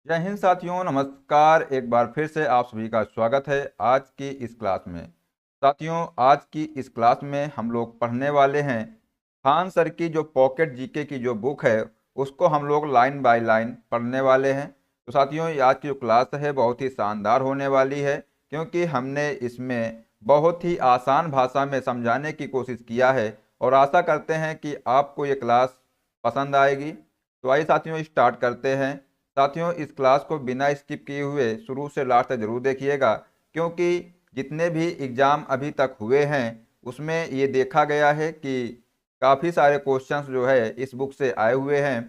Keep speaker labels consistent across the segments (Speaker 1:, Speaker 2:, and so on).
Speaker 1: जय हिंद साथियों, नमस्कार। एक बार फिर से आप सभी का स्वागत है आज की इस क्लास में। साथियों, आज की इस क्लास में हम लोग पढ़ने वाले हैं खान सर की जो पॉकेट जीके की जो बुक है उसको हम लोग लाइन बाय लाइन पढ़ने वाले हैं। तो साथियों, ये आज की जो क्लास है बहुत ही शानदार होने वाली है, क्योंकि हमने इसमें बहुत ही आसान भाषा में समझाने की कोशिश किया है और आशा करते हैं कि आपको ये क्लास पसंद आएगी। तो आइए साथियों, स्टार्ट करते हैं। साथियों, इस क्लास को बिना स्किप किए हुए शुरू से लास्ट तक जरूर देखिएगा, क्योंकि जितने भी एग्ज़ाम अभी तक हुए हैं उसमें ये देखा गया है कि काफ़ी सारे क्वेश्चंस जो है इस बुक से आए हुए हैं।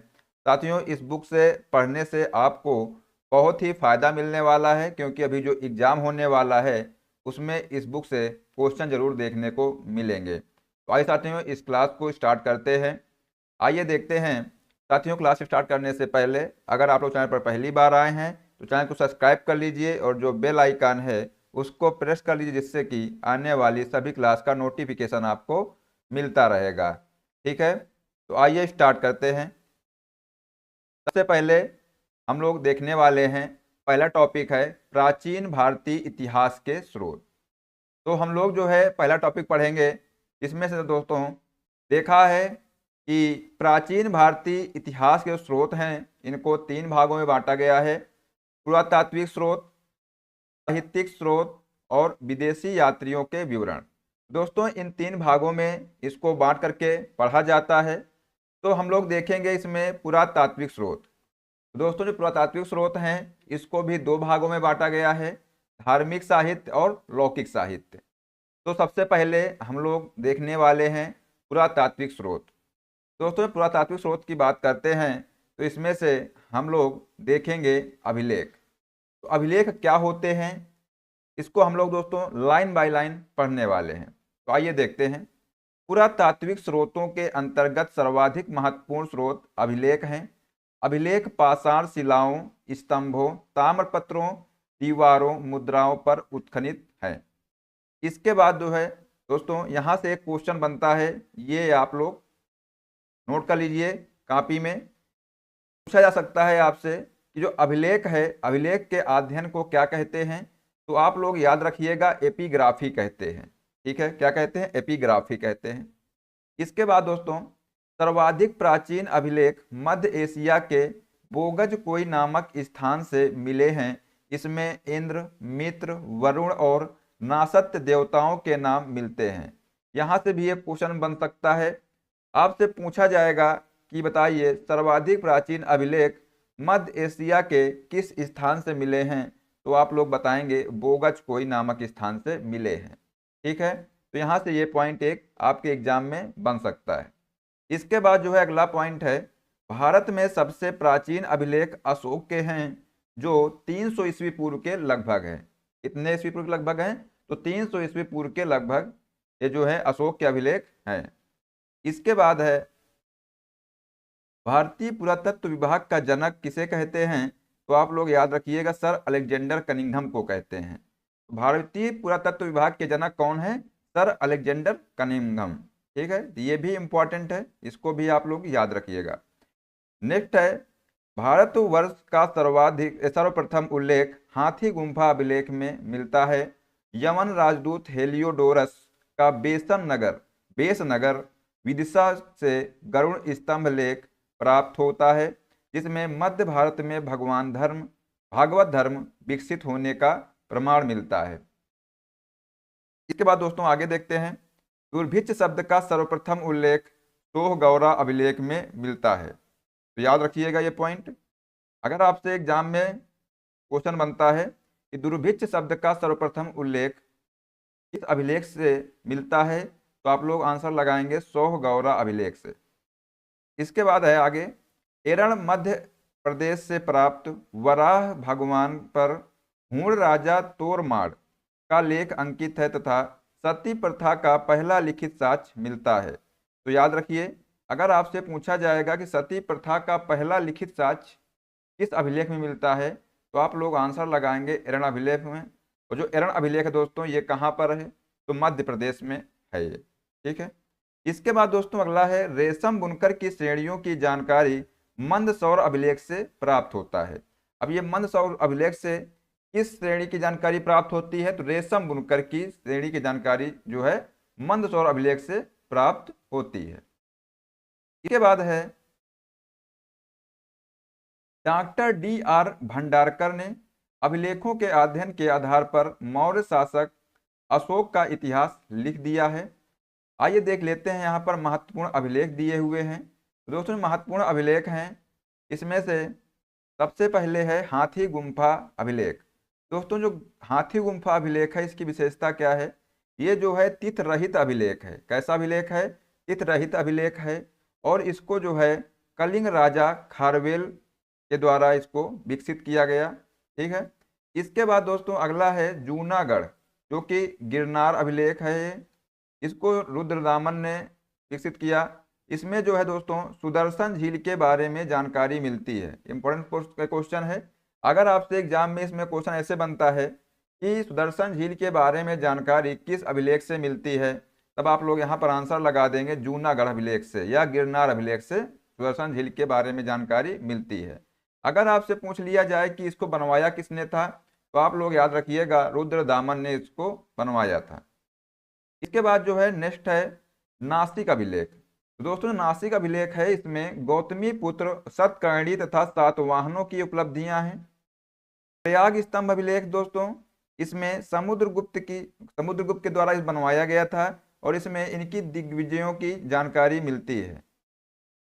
Speaker 1: साथियों, इस बुक से पढ़ने से आपको बहुत ही फ़ायदा मिलने वाला है, क्योंकि अभी जो एग्ज़ाम होने वाला है उसमें इस बुक से क्वेश्चन जरूर देखने को मिलेंगे। तो आइए साथियों, इस क्लास को स्टार्ट करते हैं। आइए देखते हैं। साथियों, क्लास स्टार्ट करने से पहले अगर आप लोग चैनल पर पहली बार आए हैं तो चैनल को सब्सक्राइब कर लीजिए और जो बेल आइकन है उसको प्रेस कर लीजिए, जिससे कि आने वाली सभी क्लास का नोटिफिकेशन आपको मिलता रहेगा। ठीक है, तो आइए स्टार्ट करते हैं। सबसे पहले हम लोग देखने वाले हैं, पहला टॉपिक है प्राचीन भारतीय इतिहास के स्रोत। तो हम लोग जो है पहला टॉपिक पढ़ेंगे। इसमें से दोस्तों देखा है कि प्राचीन भारतीय इतिहास के स्रोत हैं, इनको तीन भागों में बांटा गया है: पुरातात्विक स्रोत, साहित्यिक स्रोत और विदेशी यात्रियों के विवरण। दोस्तों, इन तीन भागों में इसको बांट करके पढ़ा जाता है। तो हम लोग देखेंगे इसमें पुरातात्विक स्रोत। दोस्तों, जो पुरातात्विक स्रोत हैं इसको भी दो भागों में बांटा गया है: धार्मिक साहित्य और लौकिक साहित्य। तो सबसे पहले हम लोग देखने वाले हैं पुरातात्विक स्रोत। दोस्तों, पुरातात्विक स्रोत की बात करते हैं तो इसमें से हम लोग देखेंगे अभिलेख। तो अभिलेख क्या होते हैं, इसको हम लोग दोस्तों लाइन बाय लाइन पढ़ने वाले हैं। तो आइए देखते हैं। पुरातात्विक स्रोतों के अंतर्गत सर्वाधिक महत्वपूर्ण स्रोत अभिलेख हैं। अभिलेख पाषाण शिलाओं, स्तंभों, ताम्रपत्रों, दीवारों, मुद्राओं पर उत्खनित हैं। इसके बाद जो है दोस्तों, यहाँ से एक क्वेश्चन बनता है, ये आप लोग नोट कर लीजिए कॉपी में। पूछा जा सकता है आपसे कि जो अभिलेख है, अभिलेख के अध्ययन को क्या कहते हैं। तो आप लोग याद रखिएगा, एपिग्राफी कहते हैं। ठीक है, क्या कहते हैं? एपिग्राफी कहते हैं। इसके बाद दोस्तों, सर्वाधिक प्राचीन अभिलेख मध्य एशिया के बोगज कोई नामक स्थान से मिले हैं। इसमें इंद्र, मित्र, वरुण और नासत्य देवताओं के नाम मिलते हैं। यहाँ से भी एक क्वेश्चन बन सकता है, आपसे पूछा जाएगा कि बताइए सर्वाधिक प्राचीन अभिलेख मध्य एशिया के किस स्थान से मिले हैं। तो आप लोग बताएंगे बोगज कोई नामक स्थान से मिले हैं। ठीक है, तो यहाँ से ये पॉइंट एक आपके एग्जाम में बन सकता है। इसके बाद जो है अगला पॉइंट है, भारत में सबसे प्राचीन अभिलेख अशोक के हैं, जो 300 ईस्वी पूर्व के लगभग है। कितने ईस्वी पूर्व के लगभग हैं? तो 300 ईस्वी पूर्व के लगभग ये जो है अशोक के अभिलेख हैं। इसके बाद है, भारतीय पुरातत्व विभाग का जनक किसे कहते हैं। तो आप लोग याद रखिएगा, सर अलेक्जेंडर कनिंघम को कहते हैं। भारतीय पुरातत्व विभाग के जनक कौन है? Sir Alexander Cunningham. ठीक है, तो ये भी इंपॉर्टेंट है, इसको भी आप लोग याद रखिएगा। नेक्स्ट है, भारतवर्ष का सर्वप्रथम उल्लेख हाथी गुम्फा अभिलेख में मिलता है। यमन राजदूत हेलियोडोरस का बेसनगर विदिशा से गरुड़ स्तंभ लेख प्राप्त होता है, जिसमें मध्य भारत में भागवत धर्म विकसित होने का प्रमाण मिलता है। इसके बाद दोस्तों आगे देखते हैं, दुर्भिक्ष शब्द का सर्वप्रथम उल्लेख सोहगौरा अभिलेख में मिलता है। तो याद रखिएगा ये पॉइंट। अगर आपसे एग्जाम में क्वेश्चन बनता है कि दुर्भिक्ष शब्द का सर्वप्रथम उल्लेख इस अभिलेख से मिलता है, तो आप लोग आंसर लगाएंगे सोहगौरा अभिलेख से। इसके बाद है आगे, एरण मध्य प्रदेश से प्राप्त वराह भगवान पर हूण राजा तोरमाड़ का लेख अंकित है तथा सती प्रथा का पहला लिखित साक्ष्य मिलता है। तो याद रखिए, अगर आपसे पूछा जाएगा कि सती प्रथा का पहला लिखित साक्ष्य किस अभिलेख में मिलता है, तो आप लोग आंसर लगाएंगे एरण अभिलेख में। और जो एरण अभिलेख है दोस्तों, ये कहाँ पर है? तो मध्य प्रदेश में है ये। ठीक है, इसके बाद दोस्तों अगला है, रेशम बुनकर की श्रेणियों की जानकारी मंदसौर अभिलेख से प्राप्त होता है। अब ये मंदसौर अभिलेख से किस श्रेणी की जानकारी प्राप्त होती है? तो रेशम बुनकर की श्रेणी की जानकारी जो है मंदसौर अभिलेख से प्राप्त होती है। इसके बाद है डॉक्टर D.R. भंडारकर ने अभिलेखों के अध्ययन के आधार पर मौर्य शासक अशोक का इतिहास लिख दिया है। आइए देख लेते हैं, यहाँ पर महत्वपूर्ण अभिलेख दिए हुए हैं। दोस्तों महत्वपूर्ण अभिलेख हैं, इसमें से सबसे पहले है हाथी गुम्फा अभिलेख। दोस्तों जो हाथी गुम्फा अभिलेख है इसकी विशेषता क्या है? ये जो है तिथ रहित अभिलेख है। कैसा अभिलेख है? तिथ रहित अभिलेख है। और इसको जो है कलिंग राजा खारवेल के द्वारा इसको विकसित किया गया। ठीक है। इसके बाद दोस्तों अगला है जूनागढ़, जो कि गिरनार अभिलेख है। इसको रुद्रदामन ने विकसित किया। इसमें जो है दोस्तों सुदर्शन झील के बारे में जानकारी मिलती है। इंपॉर्टेंट क्वेश्चन है। अगर आपसे एग्जाम में इसमें क्वेश्चन ऐसे बनता है कि सुदर्शन झील के बारे में जानकारी किस अभिलेख से मिलती है, तब आप लोग यहाँ पर आंसर लगा देंगे जूनागढ़ अभिलेख से या गिरनार अभिलेख से सुदर्शन झील के बारे में जानकारी मिलती है। अगर आपसे पूछ लिया जाए कि इसको बनवाया किसने था, तो आप लोग याद रखिएगा रुद्रदामन ने इसको बनवाया था। इसके बाद जो है नेक्स्ट है नासिक अभिलेख। तो दोस्तों नासिक अभिलेख है, इसमें गौतमी पुत्र सतकर्णी तथा सातवाहनों की उपलब्धियां हैं। प्रयाग स्तंभ अभिलेख दोस्तों, इसमें समुद्रगुप्त के द्वारा इस बनवाया गया था और इसमें इनकी दिग्विजयों की जानकारी मिलती है।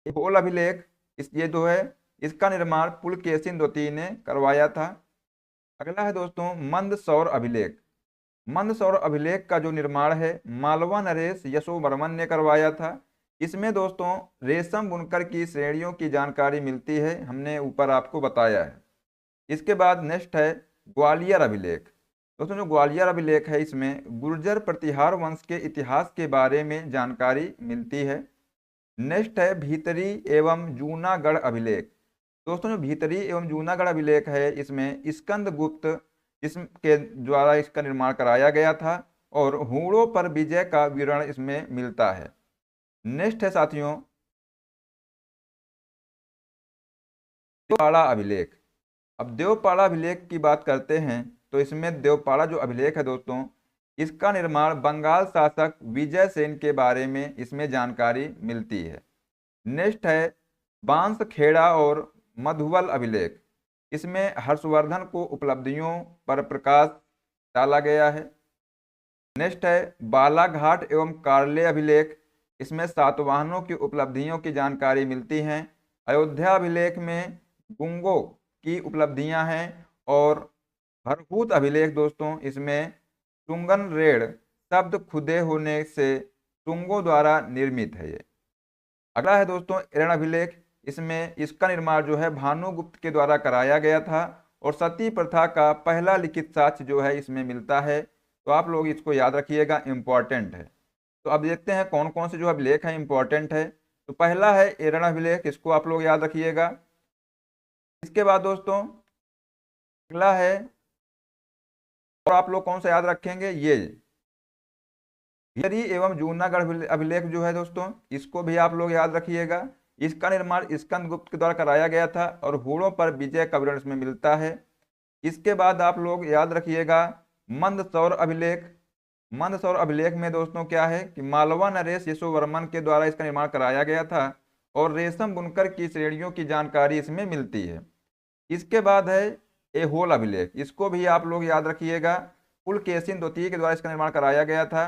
Speaker 1: होल अभिलेख ये जो है इसका निर्माण पुलकेशिन द्वितीय ने करवाया था। अगला है दोस्तों मंदसौर अभिलेख। मंदसौर अभिलेख का जो निर्माण है मालवा नरेश यशोवर्मन ने करवाया था। इसमें दोस्तों रेशम बुनकर की श्रेणियों की जानकारी मिलती है, हमने ऊपर आपको बताया है। इसके बाद नेक्स्ट है ग्वालियर अभिलेख। दोस्तों जो ग्वालियर अभिलेख है इसमें गुर्जर प्रतिहार वंश के इतिहास के बारे में जानकारी मिलती है। नेक्स्ट है भीतरी एवं जूनागढ़ अभिलेख। दोस्तों जो भीतरी एवं जूनागढ़ अभिलेख है इसमें स्कंदगुप्त इसके द्वारा इसका निर्माण कराया गया था और हूणों पर विजय का विवरण इसमें मिलता है। नेक्स्ट है साथियों देवपाड़ा अभिलेख। अब देवपाड़ा अभिलेख की बात करते हैं तो इसमें देवपाड़ा जो अभिलेख है दोस्तों इसका निर्माण बंगाल शासक विजय सेन के बारे में इसमें जानकारी मिलती है। नेक्स्ट है बांसखेड़ा और मधुबल अभिलेख। इसमें हर्षवर्धन को उपलब्धियों पर प्रकाश डाला गया है। नेक्स्ट है बालाघाट एवं कार्ले अभिलेख। इसमें सातवाहनों की उपलब्धियों की जानकारी मिलती हैं। अयोध्या अभिलेख में गुंगो की उपलब्धियां हैं और भरहूत अभिलेख दोस्तों इसमें तुंगन रेड़ शब्द खुदे होने से तुंगों द्वारा निर्मित है ये। अगला है दोस्तों एरण अभिलेख। इसमें इसका निर्माण जो है भानुगुप्त के द्वारा कराया गया था और सती प्रथा का पहला लिखित साक्ष्य जो है इसमें मिलता है। तो आप लोग इसको याद रखिएगा, इंपॉर्टेंट है। तो अब देखते हैं कौन कौन से जो अभिलेख है इंपॉर्टेंट है। तो पहला है एरण अभिलेख, इसको आप लोग याद रखिएगा। इसके बाद दोस्तों अगला है और आप लोग कौन सा याद रखेंगे, ये भीतरी एवं जूनागढ़ अभिलेख जो है दोस्तों इसको भी आप लोग याद रखिएगा। इसका निर्माण स्कंदगुप्त के द्वारा कराया गया था और हूणों पर विजय का विवरण इसमें मिलता है। इसके बाद आप लोग याद रखिएगा मंदसौर अभिलेख। मंदसौर अभिलेख में दोस्तों क्या है कि मालवा नरेश यशोवर्मन के द्वारा इसका निर्माण कराया गया था और रेशम बुनकर की श्रेणियों की जानकारी इसमें मिलती है। इसके बाद है ऐहोल अभिलेख, इसको भी आप लोग याद रखिएगा। पुलकेशिन द्वितीय के द्वारा इसका निर्माण कराया गया था।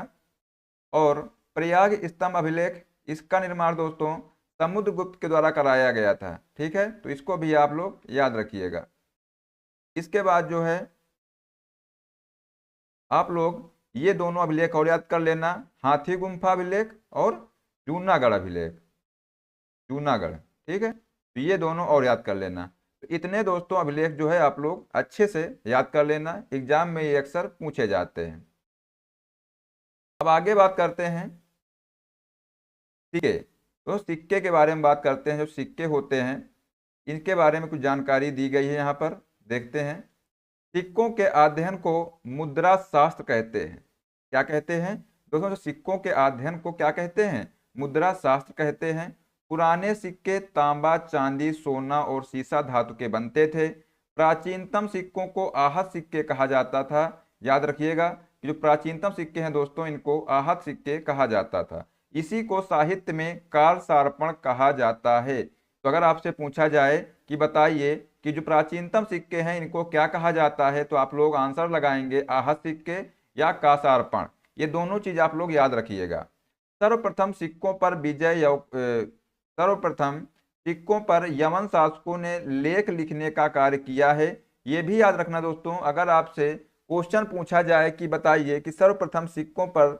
Speaker 1: और प्रयाग स्तंभ अभिलेख, इसका निर्माण दोस्तों समुद्रगुप्त के द्वारा कराया गया था। ठीक है, तो इसको भी आप लोग याद रखिएगा। इसके बाद जो है आप लोग ये दोनों अभिलेख और याद कर लेना, हाथी गुम्फा अभिलेख और जूनागढ़ अभिलेख, जूनागढ़। ठीक है, तो ये दोनों और याद कर लेना। तो इतने दोस्तों अभिलेख जो है आप लोग अच्छे से याद कर लेना, एग्जाम में ये अक्सर पूछे जाते हैं। अब आगे बात करते हैं सिक्के। तो सिक्के के बारे में बात करते हैं। जो सिक्के होते हैं इनके बारे में कुछ जानकारी दी गई है, यहाँ पर देखते हैं। सिक्कों के अध्ययन को मुद्रा शास्त्र कहते हैं। क्या कहते हैं दोस्तों? जो सिक्कों के अध्ययन को क्या कहते हैं? मुद्रा शास्त्र कहते हैं। पुराने सिक्के तांबा, चांदी, सोना और सीसा धातु के बनते थे। प्राचीनतम सिक्कों को आहत सिक्के कहा जाता था। याद रखिएगा कि जो प्राचीनतम सिक्के हैं दोस्तों, इनको आहत सिक्के कहा जाता था। इसी को साहित्य में कालसर्पण कहा जाता है। तो अगर आपसे पूछा जाए कि बताइए कि जो प्राचीनतम सिक्के हैं इनको क्या कहा जाता है, तो आप लोग आंसर लगाएंगे आहत सिक्के या कालसर्पण। ये दोनों चीज आप लोग याद रखिएगा। सर्वप्रथम सिक्कों पर सर्वप्रथम सिक्कों पर यवन शासकों ने लेख लिखने का कार्य किया है। ये भी याद रखना दोस्तों, अगर आपसे क्वेश्चन पूछा जाए कि बताइए कि सर्वप्रथम सिक्कों पर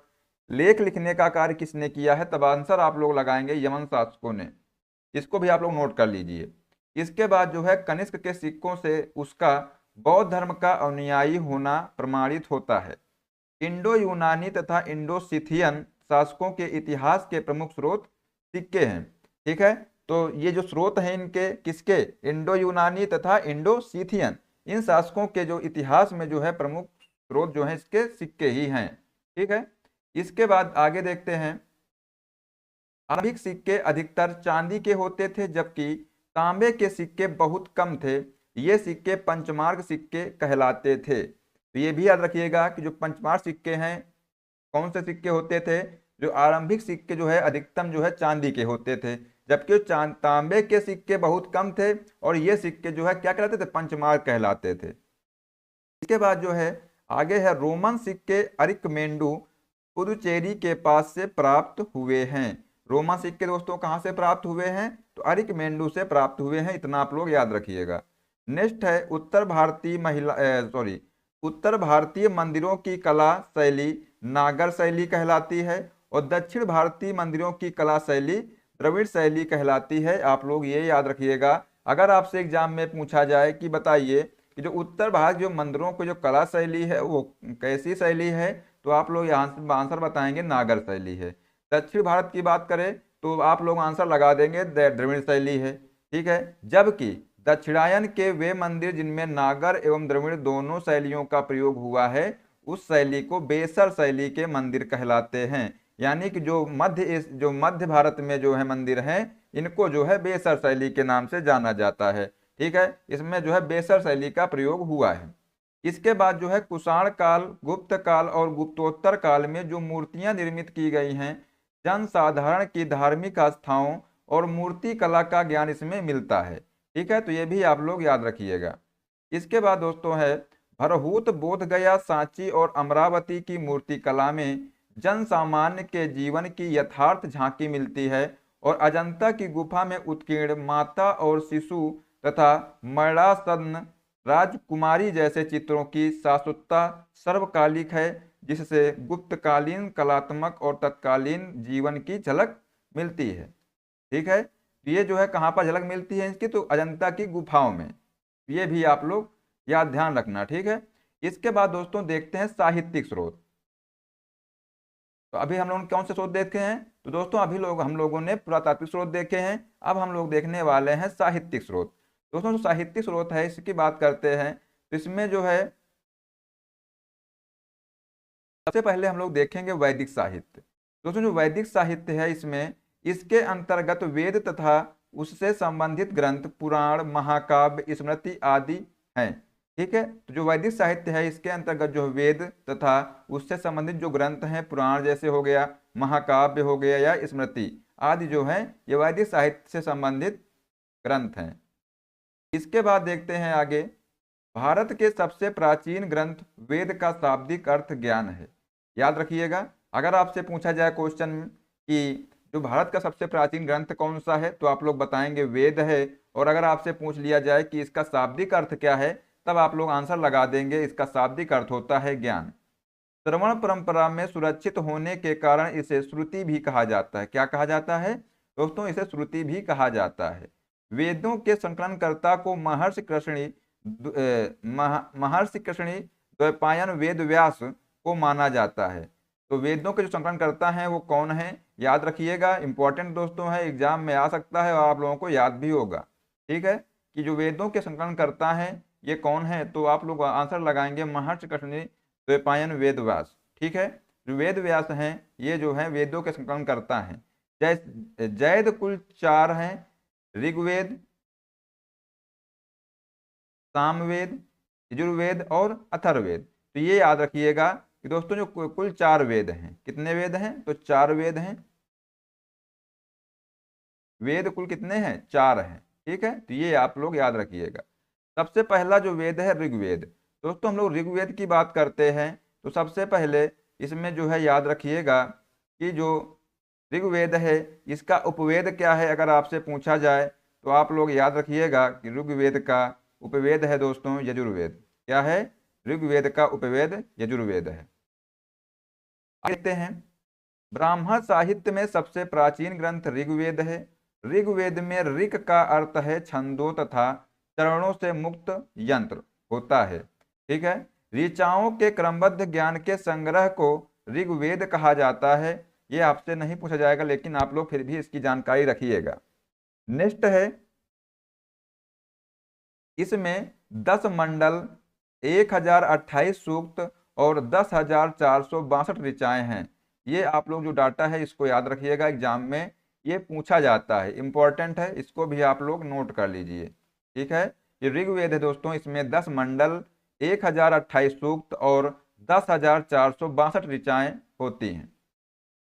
Speaker 1: लेख लिखने का कार्य किसने किया है, तब आंसर आप लोग लगाएंगे यवन शासकों ने। इसको भी आप लोग नोट कर लीजिए। इसके बाद जो है कनिष्क के सिक्कों से उसका बौद्ध धर्म का अनुयायी होना प्रमाणित होता है। इंडो यूनानी तथा इंडो सिथियन शासकों के इतिहास के प्रमुख स्रोत सिक्के हैं। ठीक है, तो ये जो स्रोत हैं इनके किसके, इंडो यूनानी तथा इंडो सिथियन, इन शासकों के जो इतिहास में जो है प्रमुख स्रोत जो है इसके सिक्के ही हैं। ठीक है, इसके बाद आगे देखते हैं। आरंभिक सिक्के अधिकतर चांदी के होते थे, जबकि तांबे के सिक्के बहुत कम थे। ये सिक्के पंचमार्क सिक्के कहलाते थे। तो ये भी याद रखिएगा कि जो पंचमार्क सिक्के हैं कौन से सिक्के होते थे, जो आरंभिक सिक्के जो है अधिकतम जो है चांदी के होते थे, जबकि तांबे के सिक्के बहुत कम थे, और ये सिक्के जो है क्या कहलाते थे, पंचमार्क कहलाते थे। इसके बाद जो है आगे है रोमन सिक्के अरिकमेंडू पुदुचेरी के पास से प्राप्त हुए हैं। रोमन सिक्के दोस्तों कहाँ से प्राप्त हुए हैं, तो अरिकमेंडू से प्राप्त हुए हैं, इतना आप लोग याद रखिएगा। नेक्स्ट है उत्तर भारतीय मंदिरों की कला शैली नागर शैली कहलाती है, और दक्षिण भारतीय मंदिरों की कला शैली द्रविड़ शैली कहलाती है। आप लोग ये याद रखिएगा। अगर आपसे एग्जाम में पूछा जाए कि बताइए कि जो उत्तर भारत जो मंदिरों की जो कला शैली है वो कैसी शैली है, तो आप लोग यहाँ आंसर बताएंगे नागर शैली है। दक्षिण भारत की बात करें तो आप लोग आंसर लगा देंगे द्रविड़ शैली है। ठीक है, जबकि दक्षिणायन के वे मंदिर जिनमें नागर एवं द्रविड़ दोनों शैलियों का प्रयोग हुआ है, उस शैली को बेसर शैली के मंदिर कहलाते हैं। यानी कि जो मध्य भारत में जो है मंदिर हैं, इनको जो है बेसर शैली के नाम से जाना जाता है। ठीक है, इसमें जो है बेसर शैली का प्रयोग हुआ है। इसके बाद जो है कुषाण काल, गुप्त काल और गुप्तोत्तर काल में जो मूर्तियां निर्मित की गई हैं, जनसाधारण की धार्मिक आस्थाओं और मूर्ति कला का ज्ञान इसमें मिलता है। ठीक है, तो ये भी आप लोग याद रखिएगा। इसके बाद दोस्तों है भरहूत, बोधगया, सांची और अमरावती की मूर्ति कला में जन सामान्य के जीवन की यथार्थ झांकी मिलती है, और अजंता की गुफा में उत्कीर्ण माता और शिशु तथा मरणासन्न राजकुमारी जैसे चित्रों की शाश्वतता सर्वकालिक है, जिससे गुप्तकालीन कलात्मक और तत्कालीन जीवन की झलक मिलती है। ठीक है, ये जो है कहाँ पर झलक मिलती है इसकी, तो अजंता की गुफाओं में। ये भी आप लोग याद ध्यान रखना। ठीक है, इसके बाद दोस्तों देखते हैं साहित्यिक स्रोत। तो अभी हम लोग कौन से स्रोत देखे हैं, तो दोस्तों अभी हम लोगों ने पुरातात्विक स्रोत देखे हैं। अब हम लोग देखने वाले हैं साहित्यिक स्रोत। दोस्तों जो साहित्यिक स्रोत है इसकी बात करते हैं, तो इसमें जो है सबसे पहले हम लोग देखेंगे वैदिक साहित्य। दोस्तों जो वैदिक साहित्य है इसमें इसके अंतर्गत वेद तथा उससे संबंधित ग्रंथ, पुराण, महाकाव्य, स्मृति आदि हैं। ठीक है, तो जो वैदिक साहित्य है इसके अंतर्गत जो वेद तथा उससे संबंधित जो ग्रंथ हैं, पुराण जैसे हो गया, महाकाव्य हो गया या स्मृति आदि जो है, ये वैदिक साहित्य से संबंधित ग्रंथ हैं। इसके बाद देखते हैं आगे, भारत के सबसे प्राचीन ग्रंथ वेद का शाब्दिक अर्थ ज्ञान है। याद रखिएगा, अगर आपसे पूछा जाए क्वेश्चन कि जो भारत का सबसे प्राचीन ग्रंथ कौन सा है, तो आप लोग बताएंगे वेद है। और अगर आपसे पूछ लिया जाए कि इसका शाब्दिक अर्थ क्या है, तब आप लोग आंसर लगा देंगे इसका शाब्दिक अर्थ होता है ज्ञान। श्रवण परंपरा में सुरक्षित होने के कारण इसे श्रुति भी कहा जाता है। क्या कहा जाता है दोस्तों, इसे श्रुति भी कहा जाता है। वेदों के संकलनकर्ता को महर्षि कृष्णी द्वैपायन वेद व्यास को माना जाता है। तो वेदों के जो संकलनकर्ता हैं वो कौन है, याद रखिएगा, इंपॉर्टेंट दोस्तों है, एग्जाम में आ सकता है और आप लोगों को याद भी होगा। ठीक है, कि जो वेदों के संकलनकर्ता हैं ये कौन है, तो आप लोग आंसर लगाएंगे महर्षि कृष्णी द्वैपायन वेद व्यास। ठीक है, जो वेद व्यास हैं ये जो है वेदों के संकलनकर्ता हैं। जैद कुल 4 हैं, ऋग्वेद, सामवेद, यजुर्वेद और अथर्ववेद। तो ये याद रखिएगा कि दोस्तों जो कुल 4 वेद हैं। कितने वेद हैं? तो 4 वेद हैं। वेद कुल कितने हैं? 4 हैं। ठीक है, तो ये आप लोग याद रखिएगा। सबसे पहला जो वेद है ऋग्वेद। दोस्तों हम लोग ऋग्वेद की बात करते हैं तो सबसे पहले इसमें जो है याद रखिएगा कि जो ऋग्वेद है इसका उपवेद क्या है। अगर आपसे पूछा जाए तो आप लोग याद रखिएगा कि ऋग्वेद का उपवेद है दोस्तों यजुर्वेद। क्या है? ऋग्वेद का उपवेद यजुर्वेद है। देखते हैं, ब्राह्मण साहित्य में सबसे प्राचीन ग्रंथ ऋग्वेद है। ऋग्वेद में ऋक का अर्थ है छंदों तथा चरणों से मुक्त यंत्र होता है। ठीक है, ऋचाओं के क्रमबद्ध ज्ञान के संग्रह को ऋग्वेद कहा जाता है। ये आपसे नहीं पूछा जाएगा लेकिन आप लोग फिर भी इसकी जानकारी रखिएगा। नेक्स्ट है, इसमें 10 मंडल, 1028 सूक्त और 10,462 ऋचाएं हैं। ये आप लोग जो डाटा है इसको याद रखिएगा, एग्जाम में ये पूछा जाता है, इंपॉर्टेंट है, इसको भी आप लोग नोट कर लीजिए। ठीक है, ये ऋग्वेद है दोस्तों, इसमें 10 मंडल, 1028 सूक्त और 10,462 ऋचाएं होती हैं।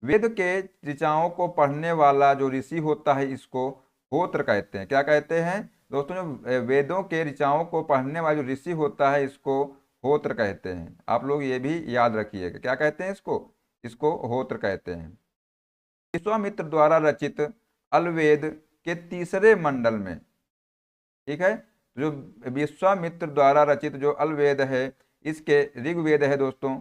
Speaker 1: वेद के ऋचाओं को पढ़ने वाला जो ऋषि होता है इसको होत्र कहते हैं। क्या कहते हैं दोस्तों? जो वेदों के ऋचाओं को पढ़ने वाला जो ऋषि होता है इसको होत्र कहते हैं। आप लोग ये भी याद रखिएगा। क्या कहते हैं इसको? इसको होत्र कहते हैं। विश्वामित्र द्वारा रचित अलवेद के तीसरे मंडल में, ठीक है, जो विश्वामित्र द्वारा रचित जो अलवेद है इसके ऋग्वेद है दोस्तों,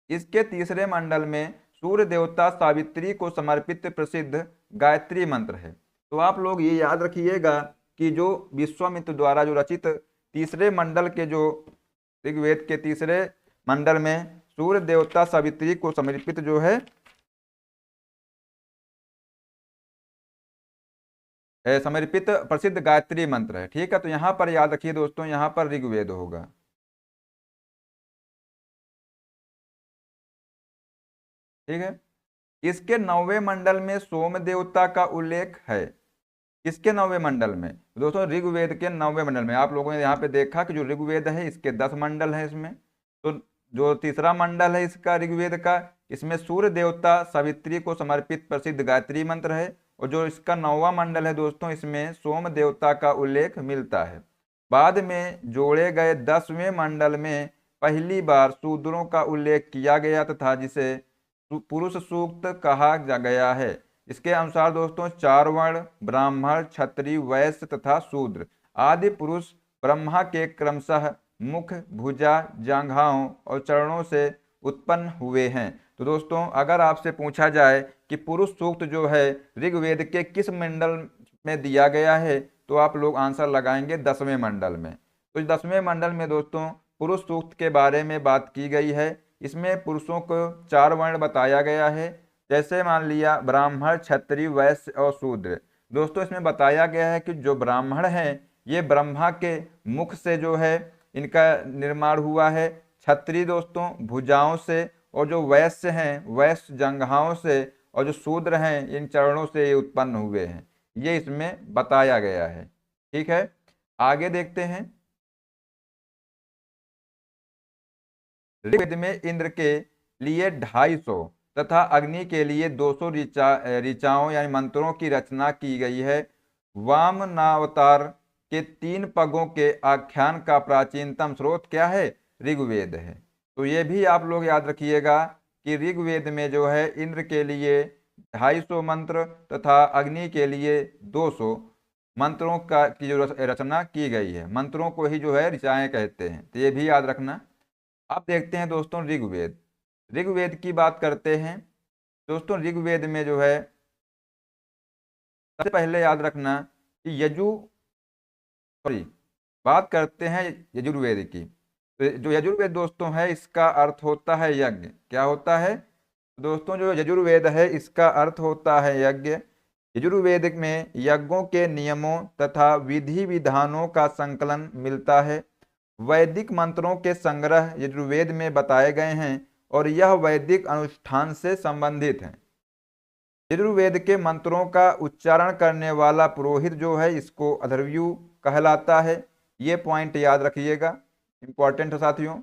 Speaker 1: इसके तीसरे मंडल में सूर्य देवता सावित्री को समर्पित प्रसिद्ध गायत्री मंत्र है। तो आप लोग ये याद रखिएगा कि जो विश्वामित्र द्वारा जो रचित तीसरे मंडल के जो ऋग्वेद के तीसरे मंडल में सूर्य देवता सावित्री को समर्पित जो है समर्पित प्रसिद्ध गायत्री मंत्र है। ठीक है, तो यहां पर याद रखिए दोस्तों, यहां पर ऋग्वेद होगा। ठीक है, इसके 9वें मंडल में सोम देवता का उल्लेख है। किसके 9वें मंडल में? दोस्तों ऋग्वेद के 9वें मंडल में। आप लोगों ने यहाँ पे देखा कि जो ऋग्वेद है इसके 10 मंडल है इसमें। तो जो तीसरा मंडल है इसका ऋग्वेद का, इसमें सूर्य देवता सावित्री को समर्पित प्रसिद्ध गायत्री मंत्र है। और जो इसका 9वां मंडल है दोस्तों, इसमें सोम देवता का उल्लेख मिलता है। बाद में जोड़े गए 10वें मंडल में पहली बार शूद्रों का उल्लेख किया गया तथा जिसे पुरुष सूक्त कहा गया है। इसके अनुसार दोस्तों 4 वर्ण ब्राह्मण, क्षत्रिय, वैश्य तथा शूद्र आदि पुरुष ब्रह्मा के क्रमशः मुख, भुजा, जांघाओं और चरणों से उत्पन्न हुए हैं। तो दोस्तों अगर आपसे पूछा जाए कि पुरुष सूक्त जो है ऋग्वेद के किस मंडल में दिया गया है तो आप लोग आंसर लगाएंगे 10वें मंडल में। तो 10वें मंडल में दोस्तों पुरुष सूक्त के बारे में बात की गई है। इसमें पुरुषों को 4 वर्ण बताया गया है, जैसे मान लिया ब्राह्मण, क्षत्रिय, वैश्य और शूद्र। दोस्तों इसमें बताया गया है कि जो ब्राह्मण हैं ये ब्रह्मा के मुख से जो है इनका निर्माण हुआ है, क्षत्रिय दोस्तों भुजाओं से, और जो वैश्य हैं वैश्य जंघाओं से, और जो शूद्र हैं इन चरणों से ये उत्पन्न हुए हैं। ये इसमें बताया गया है। ठीक है, आगे देखते हैं। ऋग्वेद में इंद्र के लिए 250 तथा अग्नि के लिए 200 ऋचाओं यानी मंत्रों की रचना की गई है। वामनावतार के 3 पगों के आख्यान का प्राचीनतम स्रोत क्या है? ऋग्वेद है। तो ये भी आप लोग याद रखिएगा कि ऋग्वेद में जो है इंद्र के लिए 250 मंत्र तथा अग्नि के लिए 200 मंत्रों की जो रचना की गई है। मंत्रों को ही जो है ऋचाएं कहते हैं, तो ये भी याद रखना। अब देखते हैं दोस्तों ऋग्वेद। ऋग्वेद की बात करते हैं दोस्तों। ऋग्वेद में जो है सबसे पहले याद रखना कि बात करते हैं यजुर्वेद की। तो जो यजुर्वेद दोस्तों है इसका अर्थ होता है यज्ञ। क्या होता है दोस्तों? जो यजुर्वेद है इसका अर्थ होता है यज्ञ। यजुर्वेद में यज्ञों के नियमों तथा विधि विधानों का संकलन मिलता है। वैदिक मंत्रों के संग्रह यजुर्वेद में बताए गए हैं और यह वैदिक अनुष्ठान से संबंधित है। यजुर्वेद के मंत्रों का उच्चारण करने वाला पुरोहित जो है इसको अथर्वयु कहलाता है। ये पॉइंट याद रखिएगा, इंपॉर्टेंट है साथियों।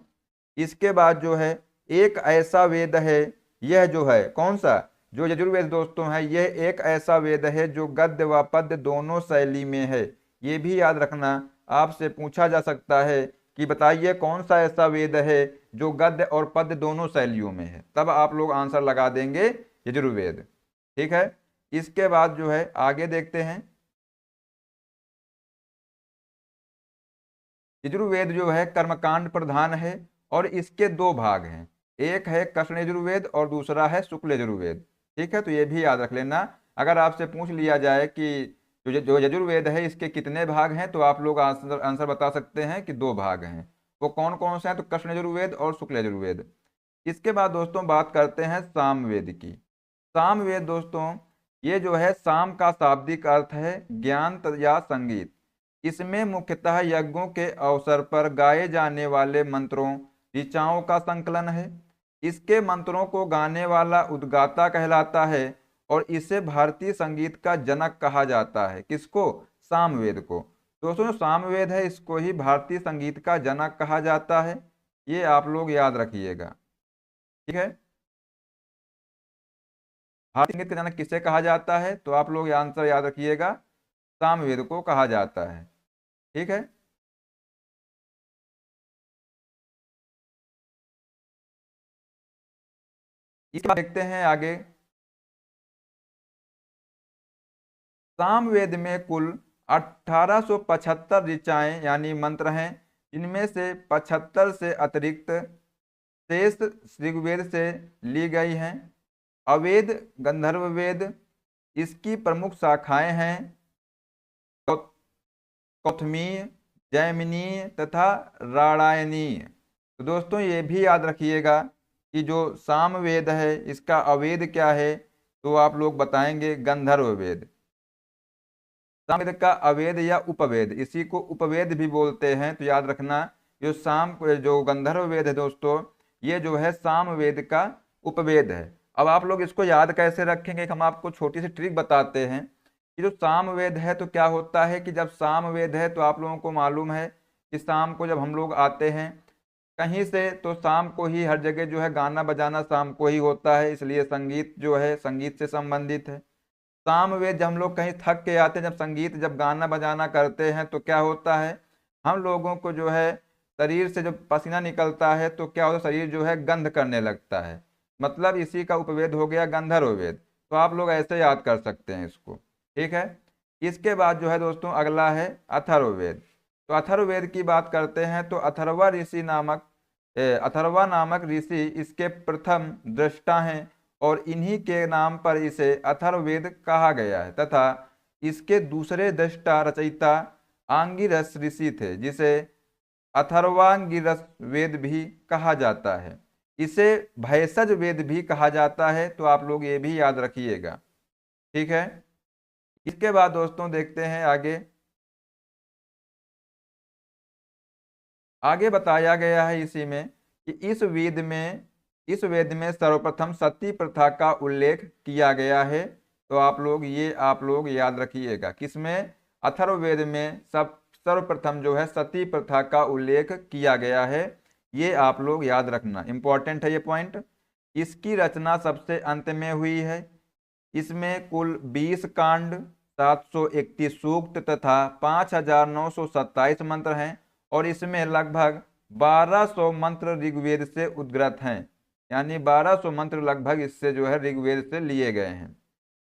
Speaker 1: इसके बाद जो है एक ऐसा वेद है, यह जो है कौन सा, जो यजुर्वेद दोस्तों है, यह एक ऐसा वेद है जो गद्य व पद्य दोनों शैली में है। ये भी याद रखना, आपसे पूछा जा सकता है कि बताइए कौन सा ऐसा वेद है जो गद्य और पद्य दोनों शैलियों में है, तब आप लोग आंसर लगा देंगे यजुर्वेद। ठीक है, इसके बाद जो है आगे देखते हैं। यजुर्वेद जो है कर्मकांड प्रधान है और इसके दो भाग हैं, एक है कृष्ण यजुर्वेद और दूसरा है शुक्ल यजुर्वेद। ठीक है, तो ये भी याद रख लेना। अगर आपसे पूछ लिया जाए कि जो यजुर्वेद है इसके कितने भाग हैं, तो आप लोग आंसर आंसर बता सकते हैं कि दो भाग हैं। वो कौन कौन से हैं, तो कृष्ण यजुर्वेद और शुक्ल यजुर्वेद। इसके बाद दोस्तों बात करते हैं सामवेद की। सामवेद दोस्तों, ये जो है साम का शाब्दिक अर्थ है ज्ञान या संगीत। इसमें मुख्यतः यज्ञों के अवसर पर गाए जाने वाले मंत्रों, ऋचाओं का संकलन है। इसके मंत्रों को गाने वाला उद्गाता कहलाता है और इसे भारतीय संगीत का जनक कहा जाता है। किसको? सामवेद को। दोस्तों जो सामवेद है इसको ही भारतीय संगीत का जनक कहा जाता है, ये आप लोग याद रखिएगा। ठीक है, भारतीय संगीत का जनक किसे कहा जाता है, तो आप लोग आंसर याद रखिएगा, सामवेद को कहा जाता है। ठीक है, इसके बाद देखते हैं आगे। सामवेद में कुल 1875 ऋचाएं यानी मंत्र हैं, इनमें से 75 से अतिरिक्त शेष ऋग्वेद से ली गई हैं। अवेद गंधर्व वेद, इसकी प्रमुख शाखाएं हैं कौथमीय, जैमिनीय तथा राणायनीय। तो दोस्तों ये भी याद रखिएगा कि जो सामवेद है इसका अवेद क्या है, तो आप लोग बताएंगे गंधर्व वेद। सामवेद का अवेद या उपवेद, इसी को उपवेद भी बोलते हैं, तो याद रखना जो गंधर्व वेद है दोस्तों, ये जो है सामवेद का उपवेद है। अब आप लोग इसको याद कैसे रखेंगे, हम आपको छोटी सी ट्रिक बताते हैं कि जो सामवेद है तो क्या होता है कि जब सामवेद है तो आप लोगों को मालूम है कि शाम को जब हम लोग आते हैं कहीं से, तो शाम को ही हर जगह जो है गाना बजाना शाम को ही होता है, इसलिए संगीत जो है संगीत से संबंधित है। सामवेद जब हम लोग कहीं थक के आते हैं, जब गाना बजाना करते हैं तो क्या होता है, हम लोगों को जो है शरीर से जब पसीना निकलता है तो क्या होता है, शरीर जो है गंध करने लगता है, मतलब इसी का उपवेद हो गया गंधर्व वेद। तो आप लोग ऐसे याद कर सकते हैं इसको। ठीक है, इसके बाद जो है दोस्तों अगला है अथर्ववेद। तो अथर्ववेद की बात करते हैं तो अथर्वा नामक ऋषि इसके प्रथम दृष्टा हैं और इन्हीं के नाम पर इसे अथर्ववेद कहा गया है, तथा इसके दूसरे दृष्टा रचयिता आंगिरस ऋषि थे, जिसे अथर्वांगिरस वेद भी कहा जाता है। इसे भैषज वेद भी कहा जाता है, तो आप लोग ये भी याद रखिएगा। ठीक है, इसके बाद दोस्तों देखते हैं आगे। आगे बताया गया है इसी में कि इस वेद में सर्वप्रथम सती प्रथा का उल्लेख किया गया है, तो आप लोग याद रखिएगा। किसमें? अथर्ववेद में सर्वप्रथम जो है सती प्रथा का उल्लेख किया गया है, ये आप लोग याद रखना, इंपॉर्टेंट है ये पॉइंट। इसकी रचना सबसे अंत में हुई है। इसमें कुल 20 कांड, 731 सूक्त तथा 5927 मंत्र हैं और इसमें लगभग 1200 मंत्र ऋग्वेद से उद्गृत हैं, यानी 1200 मंत्र लगभग इससे जो है ऋग्वेद से लिए गए हैं।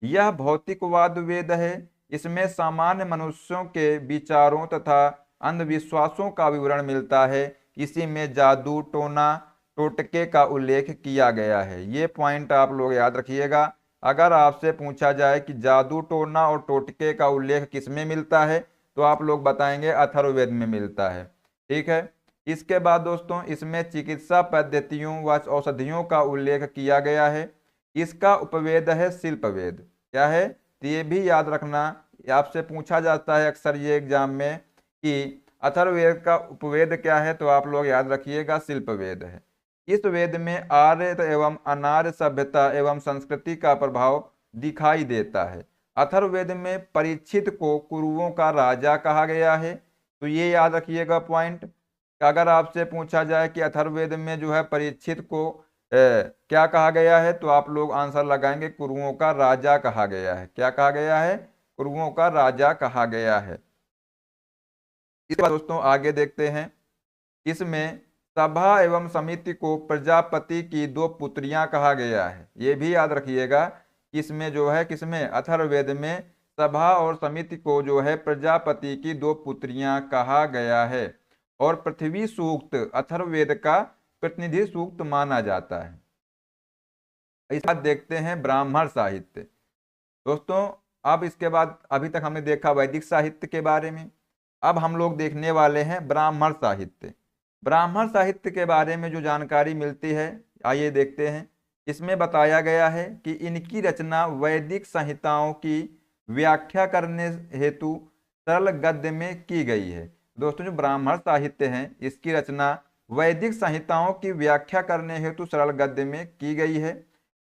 Speaker 1: यह भौतिकवाद वेद है। इसमें सामान्य मनुष्यों के विचारों तथा अंधविश्वासों का विवरण मिलता है। इसी में जादू टोना टोटके का उल्लेख किया गया है। ये पॉइंट आप लोग याद रखिएगा। अगर आपसे पूछा जाए कि जादू टोना और टोटके का उल्लेख किस में मिलता है, तो आप लोग बताएंगे अथर्ववेद में मिलता है। ठीक है, इसके बाद दोस्तों इसमें चिकित्सा पद्धतियों व औषधियों का उल्लेख किया गया है। इसका उपवेद है शिल्पवेद। क्या है? तो ये भी याद रखना, आपसे पूछा जाता है अक्सर ये एग्जाम में कि अथर्ववेद का उपवेद क्या है, तो आप लोग याद रखिएगा शिल्पवेद है। इस वेद में आर्य एवं अनार्य सभ्यता एवं संस्कृति का प्रभाव दिखाई देता है। अथर्ववेद में परीक्षित को कुरुओं का राजा कहा गया है, तो ये याद रखिएगा पॉइंट। अगर आपसे पूछा जाए कि अथर्ववेद में जो है परीक्षित को क्या कहा गया है, तो आप लोग आंसर लगाएंगे कुरुओं का राजा कहा गया है। क्या कहा गया है? कुरुओं का राजा कहा गया है। इसके बाद दोस्तों आगे देखते हैं। इसमें सभा एवं समिति को प्रजापति की दो पुत्रियां कहा गया है। ये भी याद रखिएगा, इसमें जो है किसमें, अथर्ववेद में सभा और समिति को जो है प्रजापति की दो पुत्रियां कहा गया है। और पृथ्वी सूक्त अथर्ववेद का प्रतिनिधि सूक्त माना जाता है। इस बात देखते हैं ब्राह्मण साहित्य। दोस्तों अब इसके बाद अभी तक हमने देखा वैदिक साहित्य के बारे में, अब हम लोग देखने वाले हैं ब्राह्मण साहित्य। ब्राह्मण साहित्य के बारे में जो जानकारी मिलती है, आइए देखते हैं। इसमें बताया गया है कि इनकी रचना वैदिक संहिताओं की व्याख्या करने हेतु सरल गद्य में की गई है। दोस्तों जो ब्राह्मण साहित्य है, इसकी रचना वैदिक संहिताओं की व्याख्या करने हेतु सरल गद्य में की गई है।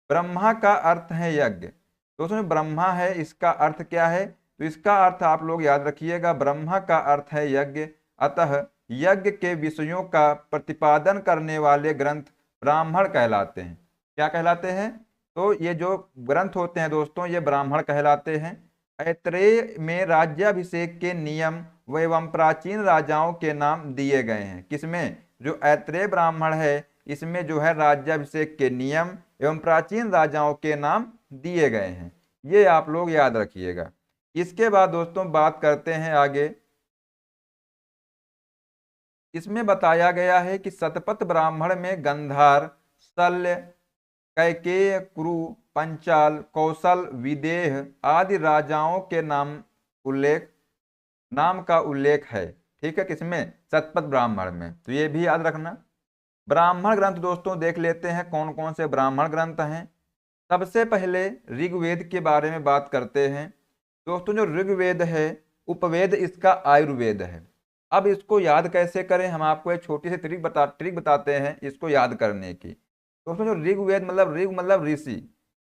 Speaker 1: ब्रह्मा का अर्थ है यज्ञ। दोस्तों जो ब्रह्मा है, इसका अर्थ क्या है? तो इसका अर्थ आप लोग याद रखिएगा, ब्रह्मा का अर्थ है यज्ञ। अतः यज्ञ के विषयों का प्रतिपादन करने वाले ग्रंथ ब्राह्मण कहलाते हैं। क्या कहलाते हैं? तो ये जो ग्रंथ होते हैं दोस्तों, ये ब्राह्मण कहलाते हैं। ऐत्रेय में राज्याभिषेक के नियम एवं प्राचीन राजाओं के नाम दिए गए हैं। किसमें? जो ऐत्रेय ब्राह्मण है, इसमें जो है राज्याभिषेक के नियम एवं प्राचीन राजाओं के नाम दिए गए हैं। ये आप लोग याद रखिएगा। इसके बाद दोस्तों बात करते हैं आगे। इसमें बताया गया है कि शतपथ ब्राह्मण में गंधार, शल्य, कैकेय, कुरु, पंचाल, कौशल, विदेह आदि राजाओं के नाम का उल्लेख है। ठीक है, किसमें? शतपथ ब्राह्मण में। तो ये भी याद रखना। ब्राह्मण ग्रंथ दोस्तों देख लेते हैं कौन कौन से ब्राह्मण ग्रंथ हैं। सबसे पहले ऋग्वेद के बारे में बात करते हैं। दोस्तों जो ऋग्वेद है, उपवेद इसका आयुर्वेद है। अब इसको याद कैसे करें, हम आपको एक छोटी सी ट्रिक बताते हैं इसको याद करने की। दोस्तों जो ऋग्वेद मतलब ऋग मतलब ऋषि,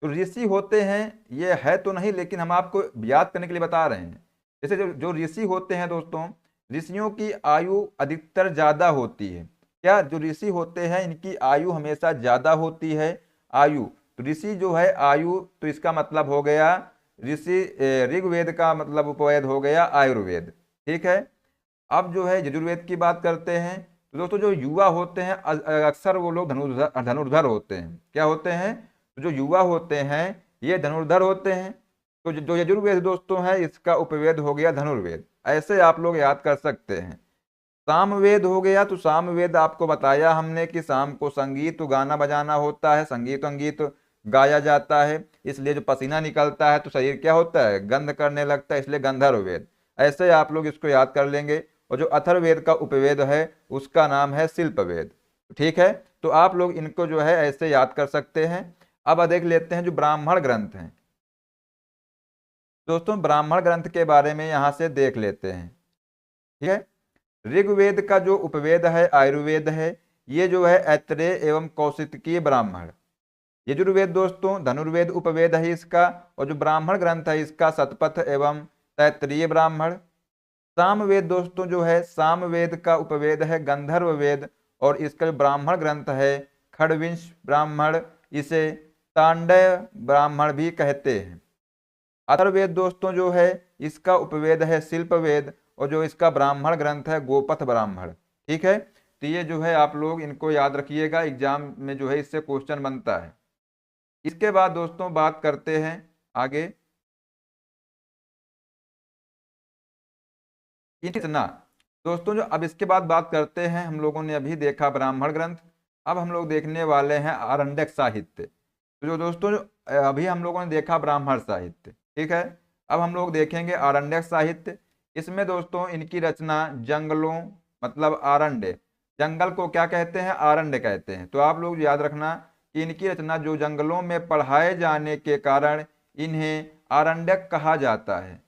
Speaker 1: तो ऋषि होते हैं, ये है तो नहीं लेकिन हम आपको याद करने के लिए बता रहे हैं। जैसे जो ऋषि होते हैं दोस्तों, ऋषियों की आयु अधिकतर ज्यादा होती है। क्या? जो ऋषि होते हैं इनकी आयु हमेशा ज्यादा होती है। आयु, तो ऋषि जो है आयु, तो इसका मतलब हो गया ऋषि, ऋग्वेद का मतलब उपवेद हो गया आयुर्वेद। ठीक है। अब जो है यजुर्वेद की बात करते हैं। तो दोस्तों जो युवा होते हैं अक्सर वो लोग धनुर्धर होते हैं। क्या होते हैं? तो जो युवा होते हैं ये धनुर्धर होते हैं। तो जो यजुर्वेद दोस्तों है, इसका उपवेद हो गया धनुर्वेद। ऐसे आप लोग याद कर सकते हैं। सामवेद हो गया, तो सामवेद आपको बताया हमने कि शाम को संगीत गाना बजाना होता है, संगीत संगीत गाया जाता है, इसलिए जो पसीना निकलता है तो शरीर क्या होता है, गंध करने लगता है, इसलिए गंधर्ववेद। ऐसे आप लोग इसको याद कर लेंगे। और जो अथर्ववेद का उपवेद है उसका नाम है शिल्पवेद। ठीक है, तो आप लोग इनको जो है ऐसे याद कर सकते हैं। अब देख लेते हैं जो ब्राह्मण ग्रंथ हैं। दोस्तों ब्राह्मण ग्रंथ के बारे में यहां से देख लेते हैं। ठीक है, ऋग्वेद का जो उपवेद है आयुर्वेद है, ये जो है ऐत्रेय एवं कौशिकीय ब्राह्मण। यजुर्वेद दोस्तों धनुर्वेद उपवेद है इसका, और जो ब्राह्मण ग्रंथ है इसका शतपथ एवं तैत्रीय ब्राह्मण। सामवेद दोस्तों जो है, सामवेद का उपवेद है गंधर्व वेद, और इसका जो ब्राह्मण ग्रंथ है खड़विंश ब्राह्मण, इसे तांडय ब्राह्मण भी कहते हैं। अथर्ववेद दोस्तों जो है इसका उपवेद है शिल्पवेद, और जो इसका ब्राह्मण ग्रंथ है गोपथ ब्राह्मण। ठीक है, तो ये जो है आप लोग इनको याद रखिएगा, एग्जाम में जो है इससे क्वेश्चन बनता है। इसके बाद दोस्तों बात करते हैं आगे इतना। दोस्तों जो अब इसके बाद बात करते हैं, हम लोगों ने अभी देखा ब्राह्मण ग्रंथ, अब हम लोग देखने वाले हैं आरण्यक साहित्य। तो जो दोस्तों जो अभी हम लोगों ने देखा ब्राह्मण साहित्य, ठीक है, अब हम लोग देखेंगे आरण्यक साहित्य। इसमें दोस्तों इनकी रचना जंगलों मतलब आरण्य, जंगल को क्या कहते हैं, आरण्य कहते हैं। तो आप लोग याद रखना कि इनकी रचना जो जंगलों में पढ़ाए जाने के कारण इन्हें आरण्यक कहा जाता है।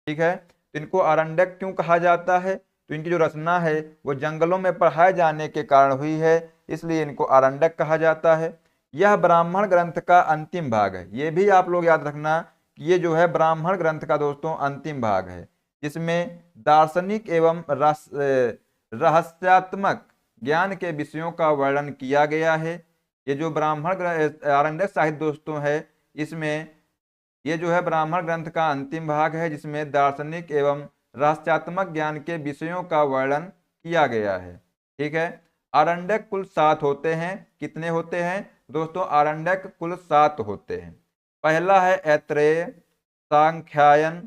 Speaker 1: ठीक है, तो इनको आरण्यक क्यों कहा जाता है, तो इनकी जो रचना है वो जंगलों में पढ़ाए जाने के कारण हुई है, इसलिए इनको आरण्यक कहा जाता है। यह ब्राह्मण ग्रंथ का अंतिम भाग है। ये भी आप लोग याद रखना कि ये जो है ब्राह्मण ग्रंथ का दोस्तों अंतिम भाग है, जिसमें दार्शनिक एवं रहस्यात्मक ज्ञान के विषयों का वर्णन किया गया है। ये जो ब्राह्मण आरण्यक साहित्य दोस्तों है, इसमें ये जो है ब्राह्मण ग्रंथ का अंतिम भाग है, जिसमें दार्शनिक एवं रहस्यात्मक ज्ञान के विषयों का वर्णन किया गया है। ठीक है। आरण्यक कुल 7 होते हैं। कितने होते हैं दोस्तों? आरण्यक कुल 7 होते हैं। पहला है ऐत्रेय, सांख्यायन,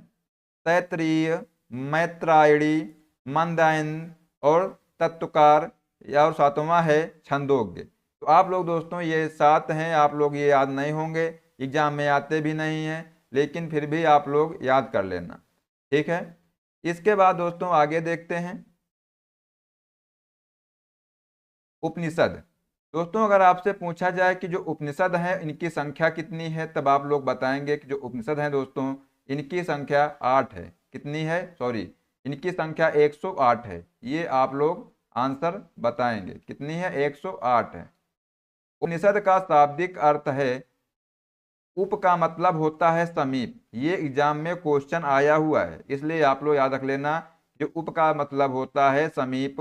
Speaker 1: तैत्तिरीय, मैत्रायणी, मंदायन और तत्वकार, या और 7वां है छंदोग्य। तो आप लोग दोस्तों ये 7 हैं, आप लोग ये याद नहीं होंगे, एग्जाम में आते भी नहीं हैं, लेकिन फिर भी आप लोग याद कर लेना। ठीक है। इसके बाद दोस्तों आगे देखते हैं उपनिषद। दोस्तों अगर आपसे पूछा जाए कि जो उपनिषद हैं इनकी संख्या कितनी है, तब आप लोग बताएंगे कि जो उपनिषद हैं दोस्तों इनकी संख्या 8 है। कितनी है? सॉरी, इनकी संख्या 108 है। ये आप लोग आंसर बताएंगे। कितनी है? 108 है। उपनिषद का शाब्दिक अर्थ है, उप का मतलब होता है समीप। ये एग्जाम में क्वेश्चन आया हुआ है, इसलिए आप लोग याद रख लेना। जो उप का मतलब होता है समीप,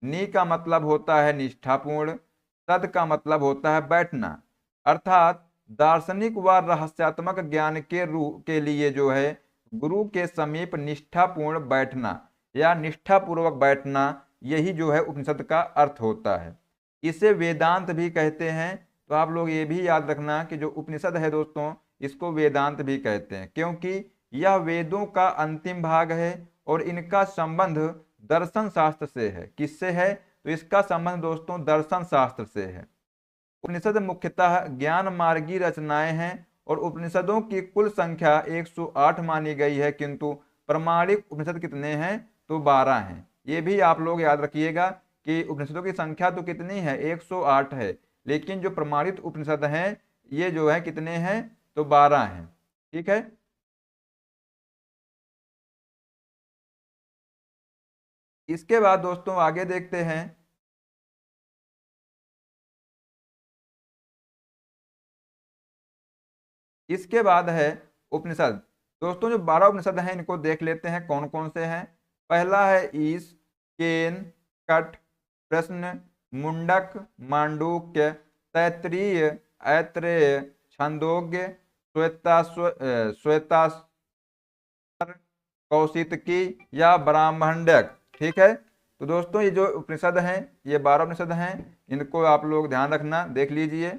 Speaker 1: नी का मतलब होता है निष्ठापूर्ण, तद का मतलब होता है बैठना। अर्थात दार्शनिक व रहस्यात्मक ज्ञान के लिए जो है गुरु के समीप निष्ठापूर्ण बैठना या निष्ठापूर्वक बैठना, यही जो है उपनिषद का अर्थ होता है। इसे वेदांत भी कहते हैं। तो आप लोग ये भी याद रखना कि जो उपनिषद है दोस्तों इसको वेदांत भी कहते हैं, क्योंकि यह वेदों का अंतिम भाग है और इनका संबंध दर्शन शास्त्र से है। किससे है? तो इसका संबंध दोस्तों दर्शन शास्त्र से है। उपनिषद मुख्यतः ज्ञान मार्गी रचनाएं हैं और उपनिषदों की कुल संख्या 108 मानी गई है, किंतु प्रमाणिक उपनिषद कितने हैं? तो 12 हैं। ये भी आप लोग याद रखिएगा कि उपनिषदों की संख्या तो कितनी है? 108 है, लेकिन जो प्रमाणित उपनिषद हैं ये जो है कितने हैं? तो 12 हैं। ठीक है। इसके बाद दोस्तों आगे देखते हैं इसके बाद है उपनिषद। दोस्तों जो 12 उपनिषद हैं इनको देख लेते हैं कौन कौन से हैं। पहला है ईश, केन, कठ, प्रश्न, मुंडक, मांडूक्य, तैत्तिरीय, ऐत्रेय, छंदोग्य, श्वेताश्वर, कौशितकी या ब्राह्मण्यक। ठीक है। तो दोस्तों ये जो उपनिषद हैं ये 12 उपनिषद हैं, इनको आप लोग ध्यान रखना, देख लीजिए।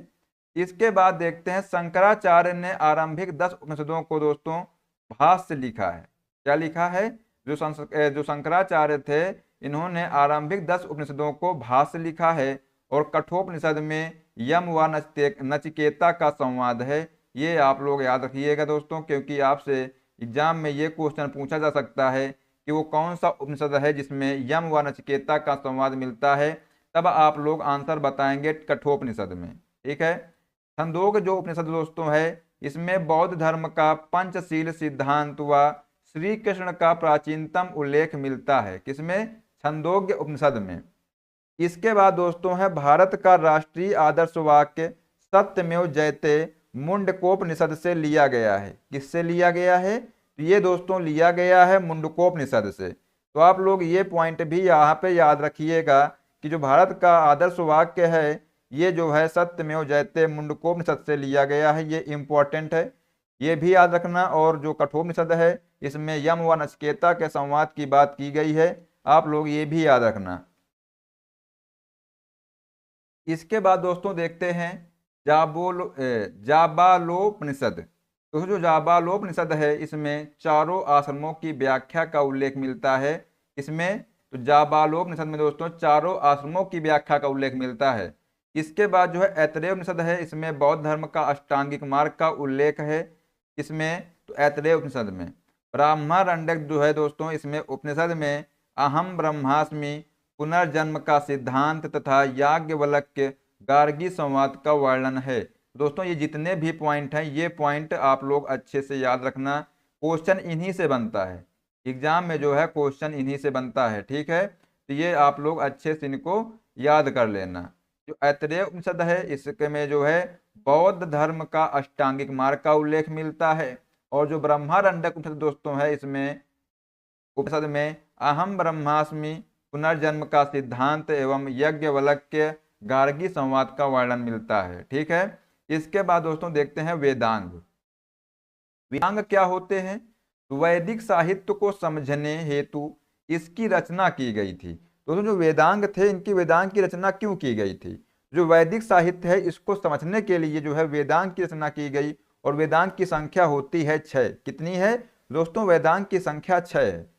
Speaker 1: इसके बाद देखते हैं शंकराचार्य ने आरंभिक 10 उपनिषदों को दोस्तों भाष्य लिखा है। क्या लिखा है? जो शंकराचार्य थे इन्होंने आरंभिक 10 उपनिषदों को भाष्य लिखा है। और कठोपनिषद में यम व नचिकेता का संवाद है। ये आप लोग याद रखिएगा दोस्तों, क्योंकि आपसे एग्जाम में ये क्वेश्चन पूछा जा सकता है कि वो कौन सा उपनिषद है जिसमें यम व नचिकेता का संवाद मिलता है। तब आप लोग आंसर बताएंगे कठोपनिषद में। ठीक है। छंदोग जो उपनिषद दोस्तों है इसमें बौद्ध धर्म का पंचशील सिद्धांत व श्री कृष्ण का प्राचीनतम उल्लेख मिलता है। किसमें? छंदोग्य उपनिषद में। इसके बाद दोस्तों है भारत का राष्ट्रीय आदर्श वाक्य सत्यमेव जयते मुंडकोपनिषद से लिया गया है। किससे लिया गया है? तो ये दोस्तों लिया गया है मुंडकोपनिषद से। तो आप लोग ये पॉइंट भी यहाँ पे याद रखिएगा कि जो भारत का आदर्श वाक्य है ये जो है सत्यमेव जयते मुंडकोपनिषद से लिया गया है। ये इंपॉर्टेंट है, ये भी याद रखना। और जो कठोपनिषद है इसमें यम व नचिकेता के संवाद की बात की गई है, आप लोग ये भी याद रखना। इसके बाद दोस्तों देखते हैं जाबालोपनिषद। तो जो जाबालोपनिषद है इसमें चारों आश्रमों की व्याख्या का उल्लेख मिलता है। इसमें तो जाबालोपनिषद में दोस्तों चारों आश्रमों की व्याख्या का उल्लेख मिलता है। इसके बाद जो है ऐतरेय उपनिषद है इसमें बौद्ध धर्म का अष्टांगिक मार्ग का उल्लेख है। इसमें तो ऐतरेय उपनिषद में ब्राह्मणारण्यक जो है दोस्तों इसमें उपनिषद में अहम ब्रह्मास्मि, पुनर्जन्म का सिद्धांत तथा याज्ञवल्क्य गार्गी संवाद का वर्णन है। दोस्तों ये जितने भी पॉइंट हैं ये पॉइंट आप लोग अच्छे से याद रखना, क्वेश्चन इन्हीं से बनता है। एग्जाम में जो है क्वेश्चन इन्हीं से बनता है। ठीक है। तो ये आप लोग अच्छे से इनको याद कर लेना। जो ऐतरेय उपनिषद है इसके में जो है बौद्ध धर्म का अष्टांगिक मार्ग का उल्लेख मिलता है। और जो ब्रह्मारण्यक उपनिषद दोस्तों है, इसमें उपनिषद में अहम ब्रह्मास्मि, पुनर्जन्म का सिद्धांत एवं यज्ञवल्क्य गार्गी संवाद का वर्णन मिलता है। ठीक है, इसके बाद दोस्तों देखते हैं वेदांग। वेदांग क्या होते हैं? तो वैदिक साहित्य को समझने हेतु इसकी रचना की गई थी। दोस्तों जो वेदांग थे, इनकी वेदांग की रचना क्यों की गई थी? जो वैदिक साहित्य है इसको समझने के लिए जो है वेदांग की रचना की गई। और वेदांग की संख्या होती है 6। कितनी है दोस्तों? वेदांग की संख्या 6 है।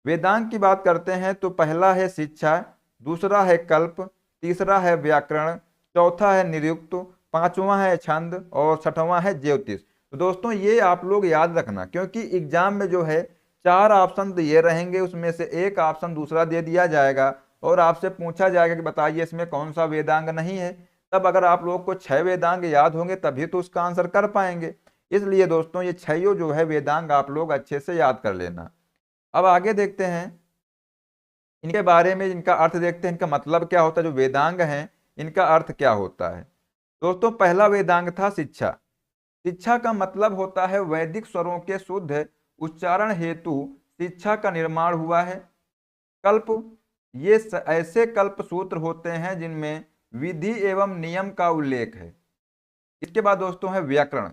Speaker 1: वेदांग की बात करते हैं तो पहला है शिक्षा, दूसरा है कल्प, तीसरा है व्याकरण, चौथा है निरुक्त, पांचवा है छंद और छठवां है ज्योतिष। तो दोस्तों ये आप लोग याद रखना, क्योंकि एग्जाम में जो है 4 ऑप्शन दिए रहेंगे, उसमें से एक ऑप्शन दूसरा दे दिया जाएगा और आपसे पूछा जाएगा कि बताइए इसमें कौन सा वेदांग नहीं है। तब अगर आप लोग को 6 वेदांग याद होंगे तभी तो उसका आंसर कर पाएंगे। इसलिए दोस्तों ये 6 जो है वेदांग आप लोग अच्छे से याद कर लेना। अब आगे देखते हैं इनके बारे में, इनका अर्थ देखते हैं, इनका मतलब क्या होता है। जो वेदांग हैं इनका अर्थ क्या होता है? दोस्तों पहला वेदांग था शिक्षा। शिक्षा का मतलब होता है वैदिक स्वरों के शुद्ध उच्चारण हेतु शिक्षा का निर्माण हुआ है। कल्प, ये ऐसे कल्प सूत्र होते हैं जिनमें विधि एवं नियम का उल्लेख है। इसके बाद दोस्तों है व्याकरण।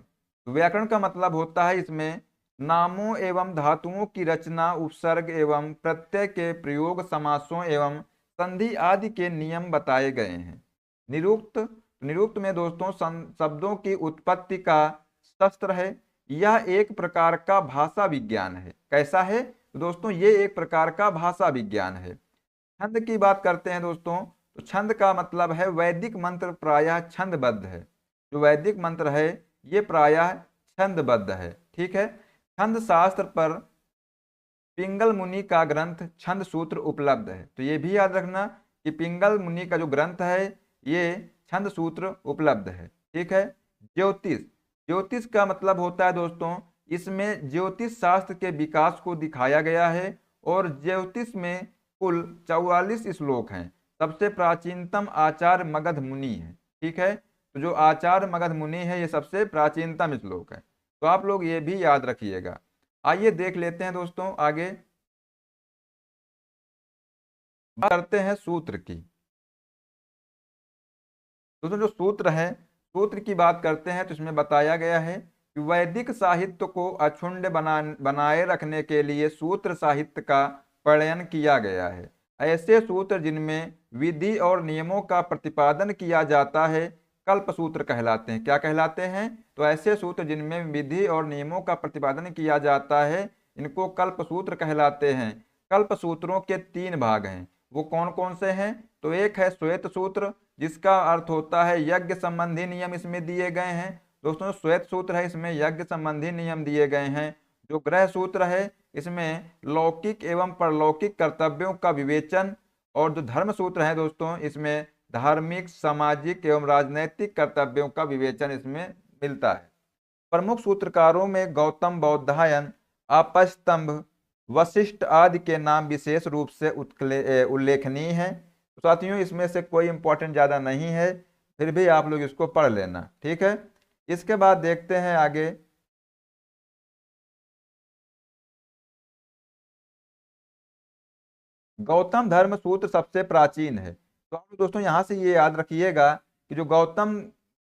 Speaker 1: व्याकरण का मतलब होता है इसमें नामों एवं धातुओं की रचना, उपसर्ग एवं प्रत्यय के प्रयोग, समासों एवं संधि आदि के नियम बताए गए हैं। निरुक्त, निरुक्त में दोस्तों शब्दों की उत्पत्ति का शास्त्र है। यह एक प्रकार का भाषा विज्ञान है। कैसा है दोस्तों? ये एक प्रकार का भाषा विज्ञान है। छंद की बात करते हैं दोस्तों, तो छंद का मतलब है वैदिक मंत्र प्रायः छंदबद्ध है। जो वैदिक मंत्र है ये प्रायः छंदबद्ध है। ठीक है, छंद शास्त्र पर पिंगल मुनि का ग्रंथ छंद सूत्र उपलब्ध है। तो ये भी याद रखना कि पिंगल मुनि का जो ग्रंथ है ये छंद सूत्र उपलब्ध है। ठीक है, ज्योतिष। ज्योतिष का मतलब होता है दोस्तों, इसमें ज्योतिष शास्त्र के विकास को दिखाया गया है। और ज्योतिष में कुल 44 श्लोक हैं। सबसे प्राचीनतम आचार्य मगध मुनि है। ठीक है, तो जो आचार्य मगध मुनि है ये सबसे प्राचीनतम श्लोक है। तो आप लोग ये भी याद रखिएगा। आइए देख लेते हैं दोस्तों आगे, बात करते हैं सूत्र की। दोस्तों जो सूत्र है, सूत्र की बात करते हैं तो इसमें बताया गया है कि वैदिक साहित्य को अक्षुण्ण बनाए रखने के लिए सूत्र साहित्य का प्रयन किया गया है। ऐसे सूत्र जिनमें विधि और नियमों का प्रतिपादन किया जाता है कल्प सूत्र कहलाते हैं। क्या कहलाते हैं? तो ऐसे सूत्र जिनमें विधि और नियमों का प्रतिपादन किया जाता है इनको कल्प सूत्र कहलाते हैं। कल्प सूत्रों के 3 भाग हैं। वो कौन कौन से हैं? तो एक है श्वेत सूत्र, जिसका अर्थ होता है यज्ञ संबंधी नियम इसमें दिए गए हैं। दोस्तों श्वेत सूत्र है इसमें यज्ञ संबंधी नियम दिए गए हैं। जो ग्रह सूत्र है इसमें लौकिक एवं परलौकिक कर्तव्यों का विवेचन। और जो धर्म सूत्र है दोस्तों इसमें धार्मिक, सामाजिक एवं राजनैतिक कर्तव्यों का विवेचन इसमें मिलता है। प्रमुख सूत्रकारों में गौतम बौधायन, आपस्तंभ, वशिष्ठ आदि के नाम विशेष रूप से उल्लेखनीय हैं। तो साथियों इसमें से कोई इंपॉर्टेंट ज्यादा नहीं है, फिर भी आप लोग इसको पढ़ लेना। ठीक है, इसके बाद देखते हैं आगे। गौतम धर्म सूत्र सबसे प्राचीन है। तो आप दोस्तों यहां से ये याद रखिएगा कि जो गौतम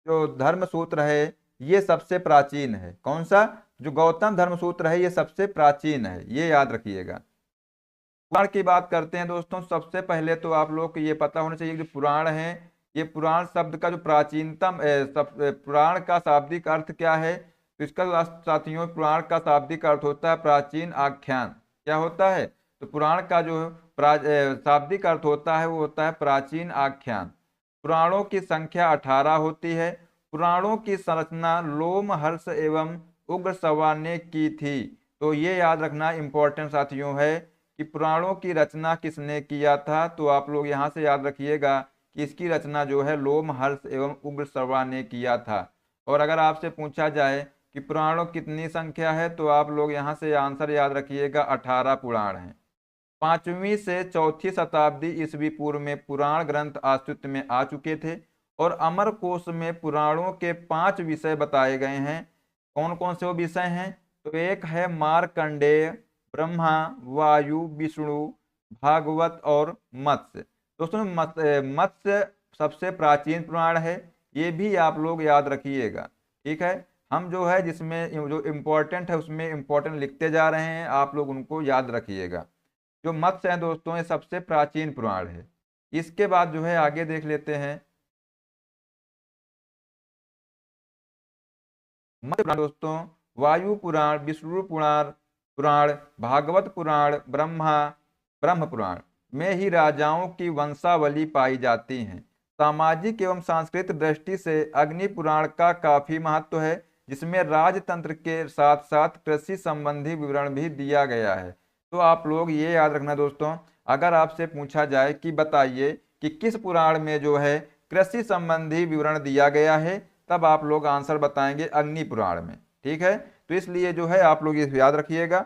Speaker 1: जो धर्म सूत्र है ये सबसे प्राचीन है। कौन सा? जो गौतम धर्म सूत्र है ये सबसे प्राचीन है, ये याद रखिएगा। पुराण की बात करते हैं दोस्तों, सबसे पहले तो आप लोग को ये पता होना चाहिए कि जो पुराण है, ये पुराण शब्द का जो प्राचीनतम पुराण का शाब्दिक अर्थ क्या है? तो इसका साथियों पुराण का शाब्दिक अर्थ होता है प्राचीन आख्यान। क्या होता है? तो पुराण का जो शाब्दिक अर्थ होता है वो होता है प्राचीन आख्यान। पुराणों की संख्या 18 होती है। पुराणों की संरचना लोम हर्ष एवं उग्र सवा ने की थी। तो ये याद रखना इंपॉर्टेंट साथियों है कि पुराणों की रचना किसने किया था। तो आप लोग यहाँ से याद रखिएगा कि इसकी रचना जो है लोम हर्ष एवं उग्र सवा ने किया था। और अगर आपसे पूछा जाए कि पुराणों कितनी संख्या है तो आप लोग यहाँ से आंसर याद रखिएगा 18 पुराण हैं। 5वीं से 4थी शताब्दी ईस्वी पूर्व में पुराण ग्रंथ अस्तित्व में आ चुके थे और अमर कोश में पुराणों के 5 विषय बताए गए हैं। कौन कौन से वो विषय हैं? तो एक है मार्कंडेय, ब्रह्मा, वायु, विष्णु, भागवत और मत्स्य। दोस्तों मत्स्य सबसे प्राचीन पुराण है, ये भी आप लोग याद रखिएगा। ठीक है, हम जो है जिसमें जो इम्पोर्टेंट है उसमें इम्पोर्टेंट लिखते जा रहे हैं, आप लोग उनको याद रखिएगा। जो मत्स्य है दोस्तों, ये सबसे प्राचीन पुराण है। इसके बाद जो है आगे देख लेते हैं मत्स्य पुराण दोस्तों, वायु पुराण, विष्णु पुराण पुराण भागवत पुराण, ब्रह्म पुराण में ही राजाओं की वंशावली पाई जाती है। सामाजिक एवं सांस्कृतिक दृष्टि से अग्नि पुराण का काफी महत्व है, जिसमें राजतंत्र के साथ साथ कृषि संबंधी विवरण भी दिया गया है। तो आप लोग ये याद रखना दोस्तों, अगर आपसे पूछा जाए कि बताइए कि किस पुराण में जो है कृषि संबंधी विवरण दिया गया है, तब आप लोग आंसर बताएंगे अग्नि पुराण में। ठीक है, तो इसलिए जो है आप लोग इसे याद रखिएगा।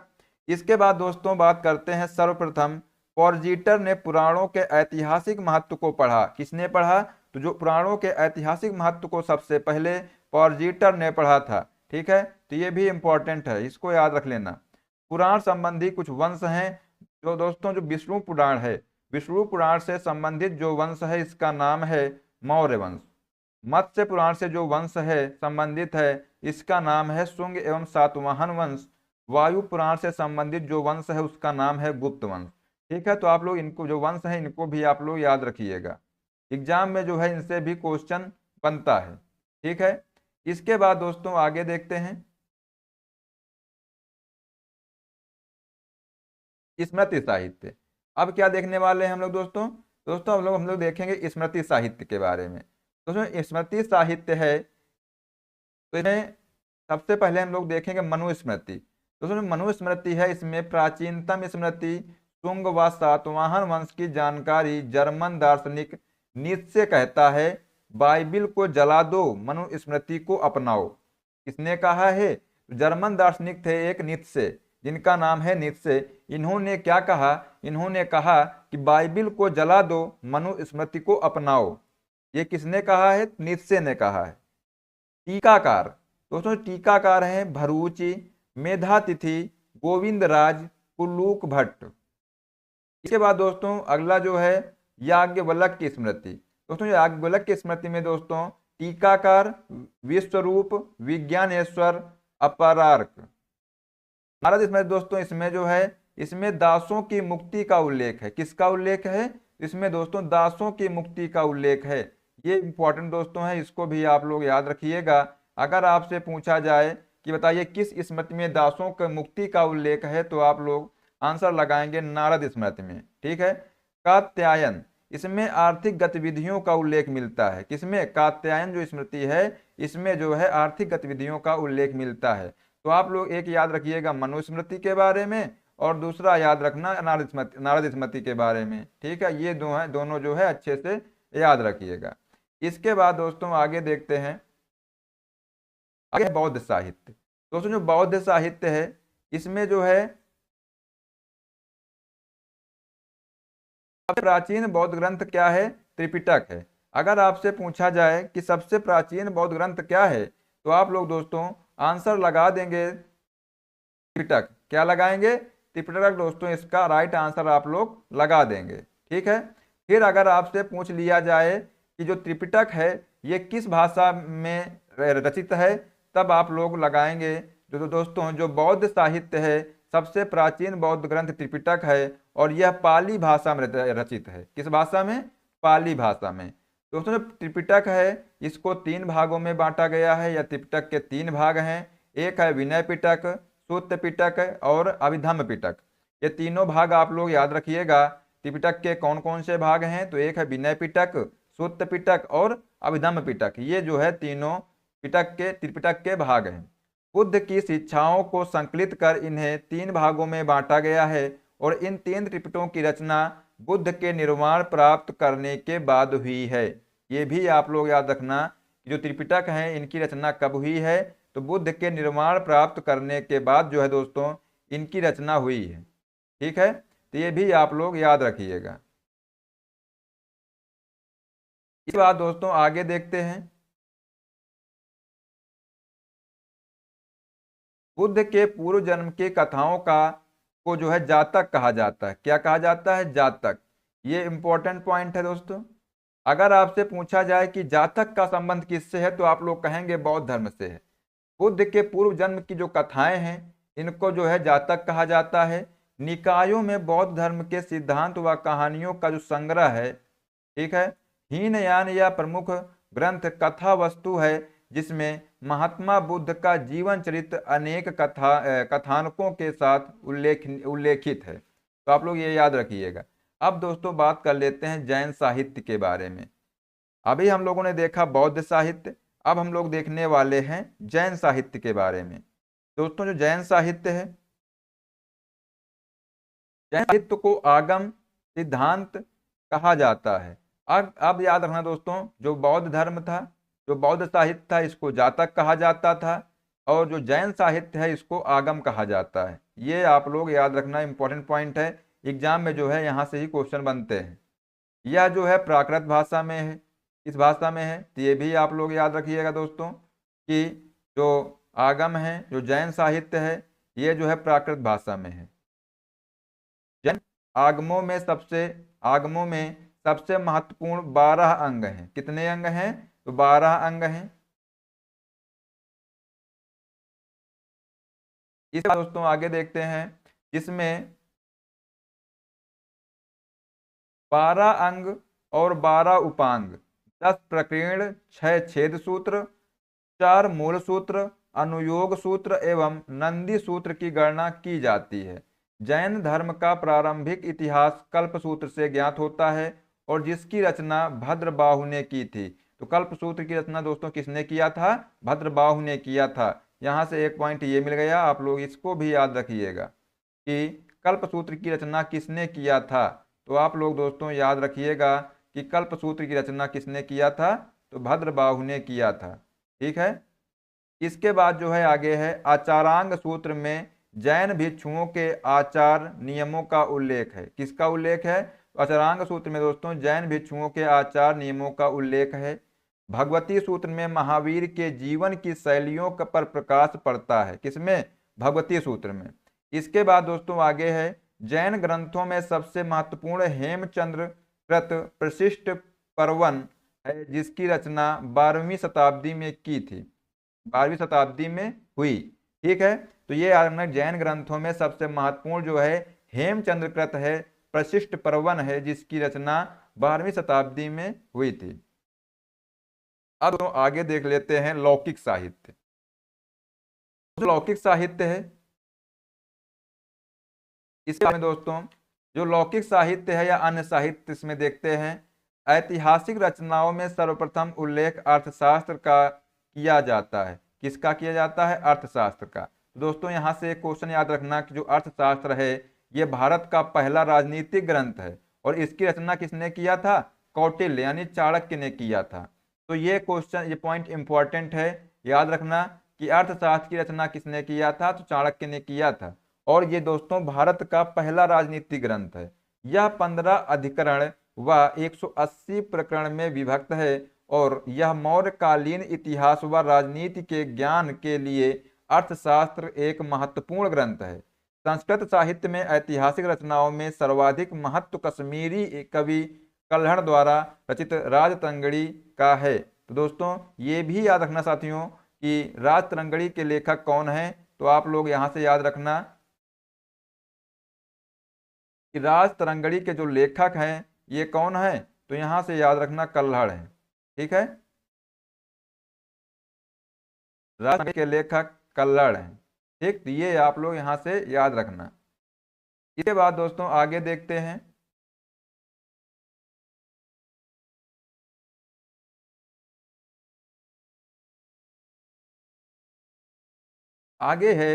Speaker 1: इसके बाद दोस्तों बात करते हैं, सर्वप्रथम पॉर्जीटर ने पुराणों के ऐतिहासिक महत्व को पढ़ा। किसने पढ़ा? तो जो पुराणों के ऐतिहासिक महत्व को सबसे पहले पॉर्जीटर ने पढ़ा था। ठीक है, तो ये भी इंपॉर्टेंट है, इसको याद रख लेना। पुराण संबंधी कुछ वंश हैं जो दोस्तों, जो विष्णु पुराण है, विष्णु पुराण से संबंधित जो वंश है इसका नाम है मौर्य वंश। मत्स्य पुराण से जो वंश है संबंधित है इसका नाम है शुंग एवं सातवाहन वंश। वायु पुराण से संबंधित जो वंश है उसका नाम है गुप्त वंश। ठीक है, तो आप लोग इनको जो वंश है इनको भी आप लोग याद रखिएगा, एग्जाम में जो है इनसे भी क्वेश्चन बनता है। ठीक है, इसके बाद दोस्तों आगे देखते हैं स्मृति साहित्य। अब क्या देखने वाले हैं हम लोग दोस्तों? दोस्तों हम लोग देखेंगे स्मृति साहित्य के बारे में। दोस्तों स्मृति साहित्य है, तो इन्हें सबसे पहले हम लोग देखेंगे मनुस्मृति। दोस्तों मनुस्मृति है, इसमें प्राचीनतम स्मृति शुंग व सातवाहन वंश की जानकारी जर्मन दार्शनिक नीत्शे कहता है, बाइबिल को जला दो, मनुस्मृति को अपनाओ। किसने कहा है? जर्मन दार्शनिक थे एक नीत्शे, जिनका नाम है नीत्शे। इन्होंने क्या कहा? इन्होंने कहा कि बाइबिल को जला दो, मनुस्मृति को अपनाओ। ये किसने कहा है? नीत्शे ने कहा है। टीकाकार, दोस्तों टीकाकार हैं भरूची, मेधातिथि, गोविंदराज, कुल्लूक भट्ट। इसके बाद दोस्तों अगला जो है याज्ञवल्क्य की स्मृति। दोस्तों याज्ञवल्क्य की स्मृति में दोस्तों टीकाकार, विश्वरूप, विज्ञानेश्वर, अपरार्क। नारद स्मृति दोस्तों इसमें जो है इसमें दासों की मुक्ति का उल्लेख है। किसका उल्लेख है? इसमें दोस्तों दासों की मुक्ति का उल्लेख है। ये इंपॉर्टेंट दोस्तों है, इसको भी आप लोग याद रखिएगा। अगर आपसे पूछा जाए कि बताइए किस स्मृति में दासों के मुक्ति का उल्लेख है, तो आप लोग आंसर लगाएंगे नारद स्मृति में। ठीक है, कात्यायन, इसमें आर्थिक गतिविधियों का उल्लेख मिलता है। किसमें? कात्यायन जो स्मृति है इसमें जो है आर्थिक गतिविधियों का उल्लेख मिलता है। तो आप लोग एक याद रखिएगा मनुस्मृति के बारे में, और दूसरा याद रखना नारद स्मृति के बारे में। ठीक है, ये दो हैं, दोनों जो है अच्छे से याद रखिएगा। इसके बाद दोस्तों आगे देखते हैं, आगे बौद्ध साहित्य। दोस्तों जो बौद्ध साहित्य है इसमें जो है सबसे प्राचीन बौद्ध ग्रंथ क्या है? त्रिपिटक है। अगर आपसे पूछा जाए कि सबसे प्राचीन बौद्ध ग्रंथ क्या है, तो आप लोग दोस्तों आंसर लगा देंगे त्रिपिटक। क्या लगाएंगे? त्रिपिटक दोस्तों, इसका राइट आंसर आप लोग लगा देंगे। ठीक है, फिर अगर आपसे पूछ लिया जाए कि जो त्रिपिटक है ये किस भाषा में रचित है, तब आप लोग लगाएंगे जो दोस्तों जो बौद्ध साहित्य है सबसे प्राचीन बौद्ध ग्रंथ त्रिपिटक है, और यह पाली भाषा में रचित है। किस भाषा में? पाली भाषा में। दोस्तों जो त्रिपिटक है इसको 3 भागों में बांटा गया है, या त्रिपिटक के 3 भाग हैं। एक है विनय पिटक, सूत्र पिटक और अभिधम्म पिटक। ये तीनों भाग आप लोग याद रखिएगा। त्रिपिटक के कौन कौन से भाग हैं? तो एक है विनय पिटक, सूत्र पिटक और अभिधम्म पिटक। ये जो है तीनों त्रिपिटक के भाग हैं। बुद्ध की शिक्षाओं को संकलित कर इन्हें 3 भागों में बांटा गया है, और इन 3 त्रिपिटकों की रचना बुद्ध के निर्वाण प्राप्त करने के बाद हुई है। ये भी आप लोग याद रखना कि जो त्रिपिटक हैं इनकी रचना कब हुई है? तो बुद्ध के निर्वाण प्राप्त करने के बाद जो है दोस्तों इनकी रचना हुई है। ठीक है, तो ये भी आप लोग याद रखिएगा। इसके बाद दोस्तों आगे देखते हैं। बुद्ध के पूर्व जन्म के कथाओं का को जो है जातक कहा जाता है। क्या कहा जाता है? जातक। ये इंपॉर्टेंट पॉइंट है दोस्तों। अगर आपसे पूछा जाए कि जातक का संबंध किससे है तो आप लोग कहेंगे बौद्ध धर्म से है। बुद्ध के पूर्व जन्म की जो कथाएं हैं इनको जो है जातक कहा जाता है। निकायों में बौद्ध धर्म के सिद्धांत व कहानियों का जो संग्रह है, ठीक है, हीनयान या प्रमुख ग्रंथ कथा वस्तु है, जिसमें महात्मा बुद्ध का जीवन चरित्र अनेक कथानकों के साथ उल्लेखित है। तो आप लोग ये याद रखिएगा। अब दोस्तों बात कर लेते हैं जैन साहित्य के बारे में। अभी हम लोगों ने देखा बौद्ध साहित्य, अब हम लोग देखने वाले हैं जैन साहित्य के बारे में। दोस्तों जो जैन साहित्य है, जैन साहित्य को आगम सिद्धांत कहा जाता है। अब याद रखना दोस्तों, जो बौद्ध धर्म था, जो बौद्ध साहित्य था, इसको जातक कहा जाता था, और जो जैन साहित्य है इसको आगम कहा जाता है। ये आप लोग याद रखना, इंपॉर्टेंट पॉइंट है। एग्जाम में जो है यहाँ से ही क्वेश्चन बनते हैं। यह जो है प्राकृत भाषा में है, इस भाषा में है, तो ये भी आप लोग याद रखिएगा दोस्तों कि जो आगम है, जो जैन साहित्य है, ये जो है प्राकृत भाषा में है। जैन आगमों में सबसे महत्वपूर्ण 12 अंग हैं। कितने अंग हैं? तो 12 अंग हैं। इस दोस्तों आगे देखते हैं, जिसमें 12 अंग और 12 उपांग, 10 प्रकीर्ण, 6 छेद सूत्र, 4 मूल सूत्र, अनुयोग सूत्र एवं नंदी सूत्र की गणना की जाती है। जैन धर्म का प्रारंभिक इतिहास कल्पसूत्र से ज्ञात होता है और जिसकी रचना भद्रबाहु ने की थी। तो कल्पसूत्र की रचना दोस्तों किसने किया था? भद्रबाहु ने किया था। यहाँ से एक पॉइंट ये मिल गया, आप लोग इसको भी याद रखिएगा कि कल्पसूत्र की रचना किसने किया था। तो आप लोग दोस्तों याद रखिएगा कि कल्पसूत्र की रचना किसने किया था? तो भद्रबाहु ने किया था। ठीक है। इसके बाद जो है आगे है आचारांग सूत्र में जैन भिक्षुओं के आचार नियमों का उल्लेख है। किसका उल्लेख है? आचारांग सूत्र में दोस्तों जैन भिक्षुओं के आचार नियमों का उल्लेख है। भगवती सूत्र में महावीर के जीवन की शैलियों पर प्रकाश पड़ता है। किसमें? भगवती सूत्र में। इसके बाद दोस्तों आगे है जैन ग्रंथों में सबसे महत्वपूर्ण हेमचंद्र कृत प्रशिष्ट पर्वन है, जिसकी रचना 12वीं शताब्दी में की थी। 12वीं शताब्दी में हुई। ठीक है। तो ये जैन ग्रंथों में सबसे महत्वपूर्ण जो है हेमचंद्र कृत है, प्रशिष्ट पर्वन है, जिसकी रचना 12वीं शताब्दी में हुई थी। अब तो आगे देख लेते हैं लौकिक साहित्य। जो लौकिक साहित्य है इसके बारे में दोस्तों, जो लौकिक साहित्य है या अन्य साहित्य, इसमें देखते हैं ऐतिहासिक रचनाओं में सर्वप्रथम उल्लेख अर्थशास्त्र का किया जाता है। किसका किया जाता है? अर्थशास्त्र का। दोस्तों यहाँ से एक क्वेश्चन याद रखना कि जो अर्थशास्त्र है ये भारत का पहला राजनीतिक ग्रंथ है और इसकी रचना किसने किया था? कौटिल्य यानी चाणक्य ने किया था। तो ये क्वेश्चन, ये पॉइंट इंपॉर्टेंट है, याद रखना कि अर्थशास्त्र की रचना किसने किया था? तो चाणक्य ने किया था। और ये दोस्तों भारत का पहला राजनीतिक ग्रंथ है। यह 15 अधिकरण व 180 प्रकरण में विभक्त है और यह मौर्यकालीन इतिहास व राजनीति के ज्ञान के लिए अर्थशास्त्र एक महत्वपूर्ण ग्रंथ है। संस्कृत साहित्य में ऐतिहासिक रचनाओं में सर्वाधिक महत्व कश्मीरी कवि कल्हड़ द्वारा रचित राजतरंगिणी का है। तो दोस्तों ये भी याद रखना साथियों कि राजतरंगिणी के लेखक कौन है। तो आप लोग यहाँ से याद रखना कि राजतरंगिणी के जो लेखक हैं ये कौन है? तो यहाँ से याद रखना कल्हड़ है। ठीक है। राजतरंगिणी के लेखक कल्हड़ हैं। ठीक, तो ये आप लोग यहाँ से याद रखना। इसके बाद दोस्तों आगे देखते हैं, आगे है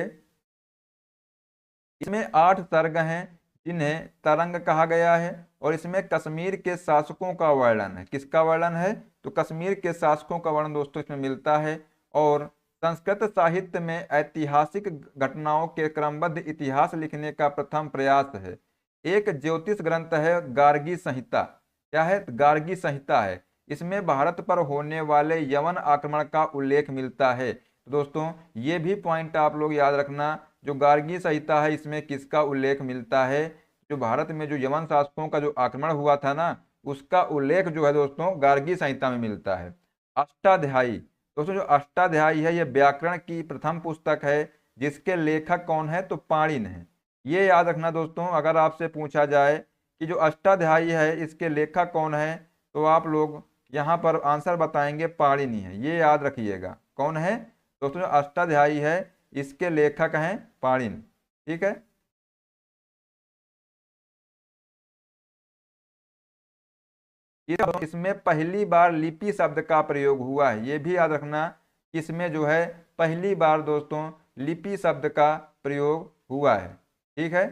Speaker 1: इसमें 8 सर्ग हैं जिन्हें तरंग कहा गया है और इसमें कश्मीर के शासकों का वर्णन है। किसका वर्णन है? तो कश्मीर के शासकों का वर्णन दोस्तों इसमें मिलता है। और संस्कृत साहित्य में ऐतिहासिक घटनाओं के क्रमबद्ध इतिहास लिखने का प्रथम प्रयास है। एक ज्योतिष ग्रंथ है गार्गी संहिता। क्या है? गार्गी संहिता है। इसमें भारत पर होने वाले यवन आक्रमण का उल्लेख मिलता है। तो दोस्तों ये भी पॉइंट आप लोग याद रखना, जो गार्गी संहिता है इसमें किसका उल्लेख मिलता है, जो भारत में जो यवन शासकों का जो आक्रमण हुआ था ना, उसका उल्लेख जो है दोस्तों गार्गी संहिता में मिलता है। अष्टाध्यायी, दोस्तों जो अष्टाध्यायी है ये व्याकरण की प्रथम पुस्तक है, जिसके लेखक कौन है, तो पाणिनि है। ये याद रखना दोस्तों, अगर आपसे पूछा जाए कि जो अष्टाध्यायी है इसके लेखक कौन है, तो आप लोग यहाँ पर आंसर बताएंगे पाणिनि है। ये याद रखिएगा कौन है दोस्तों, जो अष्टाध्यायी है इसके लेखक हैं पाणिनि। ठीक है, इसमें पहली बार लिपि शब्द का प्रयोग हुआ है, ये भी याद रखना। इसमें जो है पहली बार दोस्तों लिपि शब्द का प्रयोग हुआ है। ठीक है,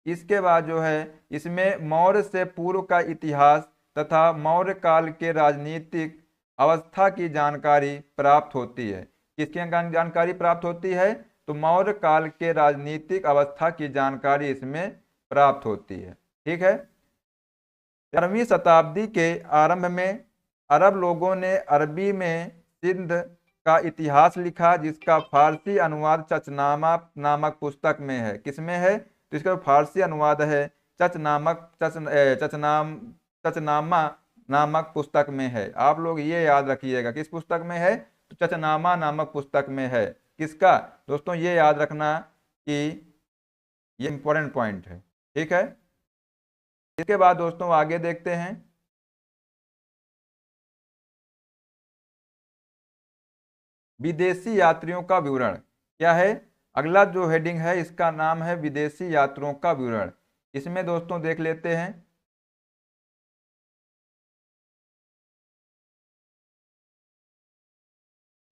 Speaker 1: इसके बाद जो है इसमें मौर्य से पूर्व का इतिहास तथा मौर्य काल के राजनीतिक अवस्था की जानकारी प्राप्त होती है। किसकी जानकारी प्राप्त होती है, तो मौर्य काल के राजनीतिक अवस्था की जानकारी इसमें प्राप्त होती है। ठीक है, 13वीं शताब्दी के आरंभ में अरब लोगों ने अरबी में सिंध का इतिहास लिखा, जिसका फारसी अनुवाद चचनामा नामक पुस्तक में है। किसमें है, तो इसका फारसी अनुवाद है चचनामा नामक पुस्तक में है। आप लोग ये याद रखिएगा किस पुस्तक में है, तो चचनामा नामक पुस्तक में है। किसका दोस्तों, ये याद रखना कि ये इंपॉर्टेंट पॉइंट है। ठीक है, इसके बाद दोस्तों आगे देखते हैं, विदेशी यात्रियों का विवरण क्या है। अगला जो हेडिंग है इसका नाम है विदेशी यात्रियों का विवरण। इसमें दोस्तों देख लेते हैं,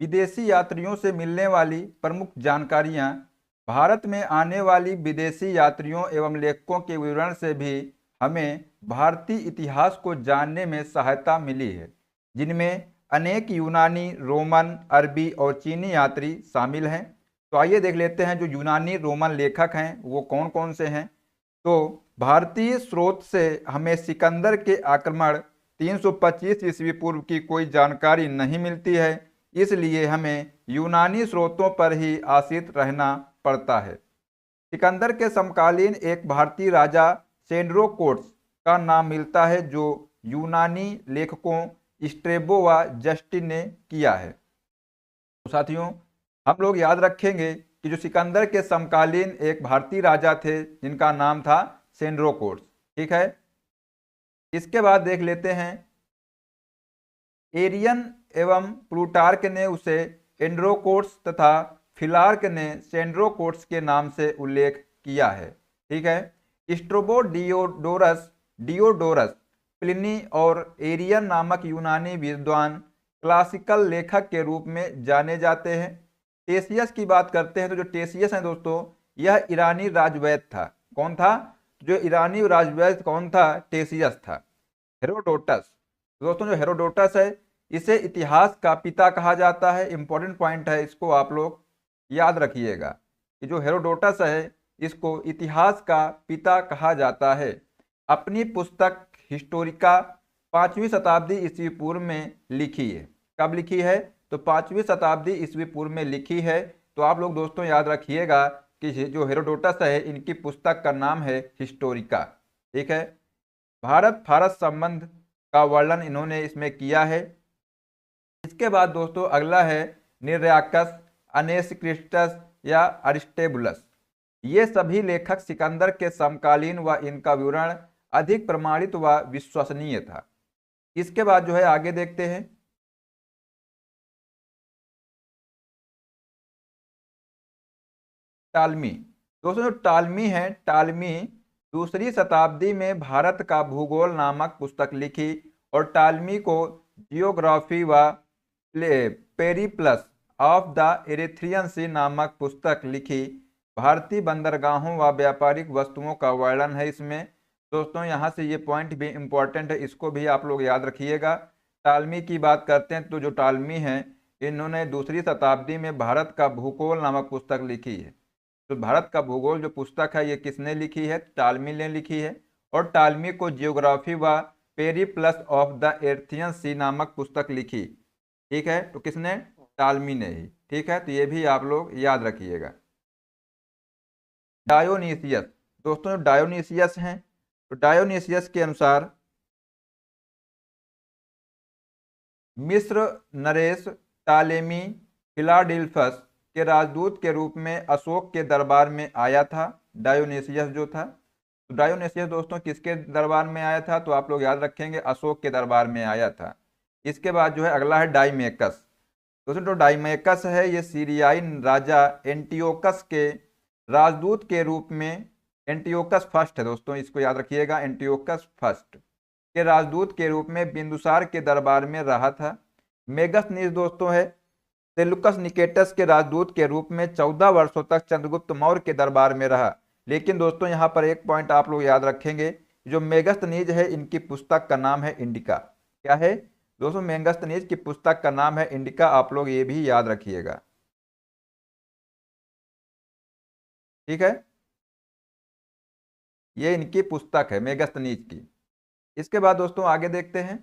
Speaker 1: विदेशी यात्रियों से मिलने वाली प्रमुख जानकारियां। भारत में आने वाली विदेशी यात्रियों एवं लेखकों के विवरण से भी हमें भारतीय इतिहास को जानने में सहायता मिली है, जिनमें अनेक यूनानी, रोमन, अरबी और चीनी यात्री शामिल हैं। तो आइए देख लेते हैं जो यूनानी रोमन लेखक हैं वो कौन कौन से हैं। तो भारतीय स्रोत से हमें सिकंदर के आक्रमण 325 ईस्वी पूर्व की कोई जानकारी नहीं मिलती है, इसलिए हमें यूनानी स्रोतों पर ही आश्रित रहना पड़ता है। सिकंदर के समकालीन एक भारतीय राजा सेंड्रोकोट्स का नाम मिलता है, जो यूनानी लेखकों स्ट्रेबो व जस्टिन ने किया है। तो साथियों हम लोग याद रखेंगे कि जो सिकंदर के समकालीन एक भारतीय राजा थे जिनका नाम था सेंड्रोकोट्स। ठीक है, इसके बाद देख लेते हैं, एरियन एवं प्लूटार्क ने उसे एंड्रोकोट्स तथा फिलार्क ने सेंड्रोकोट्स के नाम से उल्लेख किया है। ठीक है, स्ट्रोबो, डियोडोरस, प्लिनी और एरियन नामक यूनानी विद्वान क्लासिकल लेखक के रूप में जाने जाते हैं। टेसियस की बात करते हैं तो जो टेसियस है दोस्तों यह ईरानी राजवैद्य था। कौन था, जो ईरानी राजवैद्य कौन था, टेसियस था। हेरोडोटस, दोस्तों जो हेरोडोटस है इसे इतिहास का पिता कहा जाता है। इंपॉर्टेंट पॉइंट है, इसको आप लोग याद रखिएगा कि जो हेरोडोटस है इसको इतिहास का पिता कहा जाता है। अपनी पुस्तक हिस्टोरिका 5वीं शताब्दी ईस्वी पूर्व में लिखी है। कब लिखी है, तो 5वीं शताब्दी ईस्वी पूर्व में लिखी है। तो आप लोग दोस्तों याद रखिएगा कि जो हेरोडोटस है इनकी पुस्तक का नाम है हिस्टोरिका। ठीक है, भारत फारस संबंध का वर्णन इन्होंने इसमें किया है। इसके बाद दोस्तों अगला है निर्याकस, अनेसिक्रिस्टस या अरिस्टोबुलस। ये सभी लेखक सिकंदर के समकालीन व इनका विवरण अधिक प्रमाणित व विश्वसनीय था। इसके बाद जो है आगे देखते हैं, टालमी। दोस्तों जो टालमी है, टालमी 2री शताब्दी में भारत का भूगोल नामक पुस्तक लिखी और टालमी को जियोग्राफी व पेरिप्लस ऑफ द एरिथ्रियन सी नामक पुस्तक लिखी। भारतीय बंदरगाहों व व्यापारिक वस्तुओं का वर्णन है इसमें। दोस्तों यहाँ से ये पॉइंट भी इम्पोर्टेंट है, इसको भी आप लोग याद रखिएगा। टालमी की बात करते हैं तो जो टालमी है इन्होंने 2री शताब्दी में भारत का भूगोल नामक पुस्तक लिखी है। तो भारत का भूगोल जो पुस्तक है ये किसने लिखी है, टालमी ने लिखी है। और टालमी को जियोग्राफी व पेरिप्लस ऑफ द एर्थियन सी नामक पुस्तक लिखी? ठीक है, तो किसने? टालमी ने ही। ठीक है, तो ये भी आप लोग याद रखिएगा। डायोनीसियस, दोस्तों जो डायोनीसियस हैं, तो डायोनीसियस के अनुसार मिस्र नरेश टालेमी फिलाडेल्फस के राजदूत के रूप में अशोक के दरबार में आया था। डायोनीसियस जो था, तो डायोनीसियस दोस्तों किसके दरबार में आया था? तो आप लोग याद रखेंगे, अशोक के दरबार में आया था। इसके बाद जो है अगला है डाइमेकस। दोस्तों जो डाइमेकस है ये सीरियाई राजा एंटियोकस के राजदूत के रूप में, एंटियोकस फर्स्ट है दोस्तों, इसको याद रखिएगा, एंटियोकस फर्स्ट के राजदूत के रूप में बिंदुसार के दरबार में रहा था। मेगस्थनीज दोस्तों है सेलुकस निकेटस के राजदूत के रूप में 14 वर्षों तक चंद्रगुप्त मौर्य के दरबार में रहा। लेकिन दोस्तों यहाँ पर एक पॉइंट आप लोग याद रखेंगे, जो मेगस्थनीज है इनकी पुस्तक का नाम है इंडिका। क्या है दोस्तों? मेगस्थनीज की पुस्तक का नाम है इंडिका, आप लोग ये भी याद रखिएगा। ठीक है, ये इनकी पुस्तक है मेगस्थनीज की। इसके बाद दोस्तों आगे देखते हैं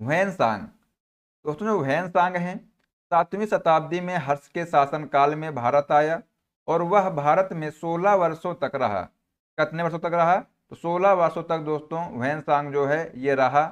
Speaker 1: ह्वेनसांग। दोस्तों जो ह्वेनसांग हैं 7वीं शताब्दी में हर्ष के शासनकाल में भारत आया और वह भारत में 16 वर्षों तक रहा। कितने वर्षों तक रहा? तो 16 वर्षों तक दोस्तों ह्वेनसांग जो है ये रहा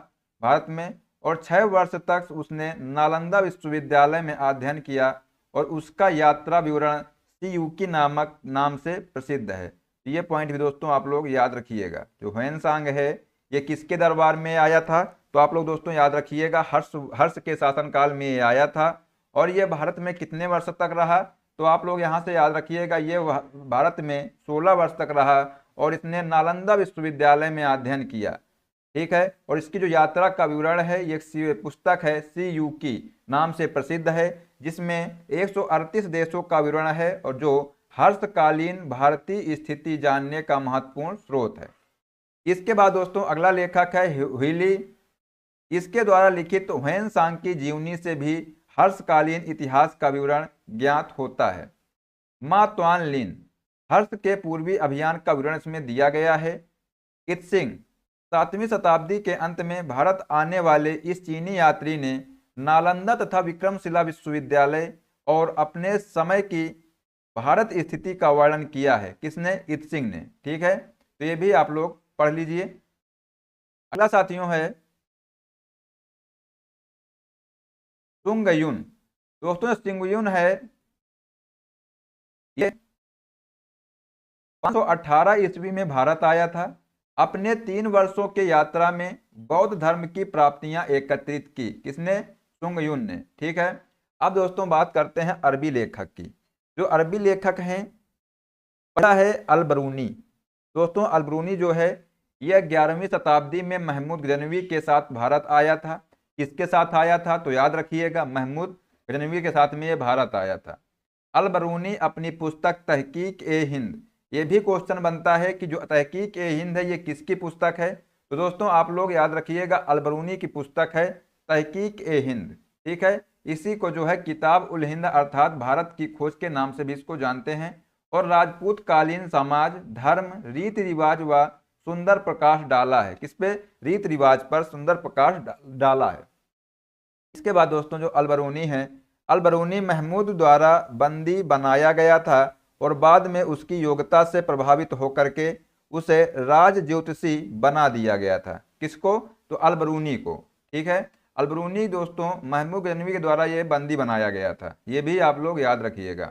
Speaker 1: भारत में, और 6 वर्ष तक उसने नालंदा विश्वविद्यालय में अध्ययन किया और उसका यात्रा विवरण सीयूकी नामक नाम से प्रसिद्ध है। तो ये पॉइंट भी दोस्तों आप लोग याद रखिएगा। जो ह्वेनसांग है ये किसके दरबार में आया था? तो आप लोग दोस्तों याद रखिएगा, हर्ष के शासनकाल में ये आया था। और ये भारत में कितने वर्ष तक रहा? तो आप लोग यहाँ से याद रखिएगा, ये भारत में 16 वर्ष तक रहा और इसने नालंदा विश्वविद्यालय में अध्ययन किया। ठीक है, और इसकी जो यात्रा का विवरण है ये पुस्तक है सीयूकी नाम से प्रसिद्ध है, जिसमें 138 देशों का विवरण है और जो हर्षकालीन भारतीय स्थिति जानने का महत्वपूर्ण स्रोत है। इसके बाद दोस्तों अगला लेखक है ह्यूली। इसके द्वारा लिखित ह्वेनसांग की जीवनी से भी हर्षकालीन इतिहास का विवरण ज्ञात होता है। मा त्वान लिन, हर्ष के पूर्वी अभियान का विवरण इसमें दिया गया है। इत्सिंग, 7वीं शताब्दी के अंत में भारत आने वाले इस चीनी यात्री ने नालंदा तथा विक्रमशिला विश्वविद्यालय और अपने समय की भारत स्थिति का वर्णन किया है। किसने? इत्सिंग ने। ठीक है, तो ये भी आप लोग पढ़ लीजिए। अगला साथियों है सुंगयुन। दोस्तों सुंगयुन है ये 518 ईस्वी में भारत आया था। अपने 3 वर्षों के यात्रा में बौद्ध धर्म की प्राप्तियां एकत्रित की। किसने? सुंगयुन ने। ठीक है, अब दोस्तों बात करते हैं अरबी लेखक की। जो अरबी लेखक हैं पहला है अल-बरूनी। दोस्तों अल-बरूनी जो है यह 11वीं शताब्दी में महमूद गजनवी के साथ भारत आया था। किसके साथ आया था? तो याद रखिएगा, महमूद गजनवी के साथ में यह भारत आया था। अल-बरूनी अपनी पुस्तक तहकीक ए हिंद, ये भी क्वेश्चन बनता है कि जो तहकीक ए हिंद है ये किसकी पुस्तक है? तो दोस्तों आप लोग याद रखिएगा, अल-बरूनी की पुस्तक है तहकीक ए हिंद। ठीक है, इसी को जो है किताब उल हिंद अर्थात भारत की खोज के नाम से भी इसको जानते हैं। और राजपूत कालीन समाज, धर्म, रीति रिवाज व सुंदर प्रकाश डाला है। किस पे? रीति रिवाज पर सुंदर प्रकाश डाला है। इसके बाद दोस्तों जो अल-बरूनी है, अल-बरूनी महमूद द्वारा बंदी बनाया गया था और बाद में उसकी योग्यता से प्रभावित होकर के उसे राज ज्योतिषी बना दिया गया था। किसको? तो अल-बरूनी को। ठीक है, अल-बरूनी दोस्तों महमूद गजनवी के द्वारा ये बंदी बनाया गया था, ये भी आप लोग याद रखिएगा।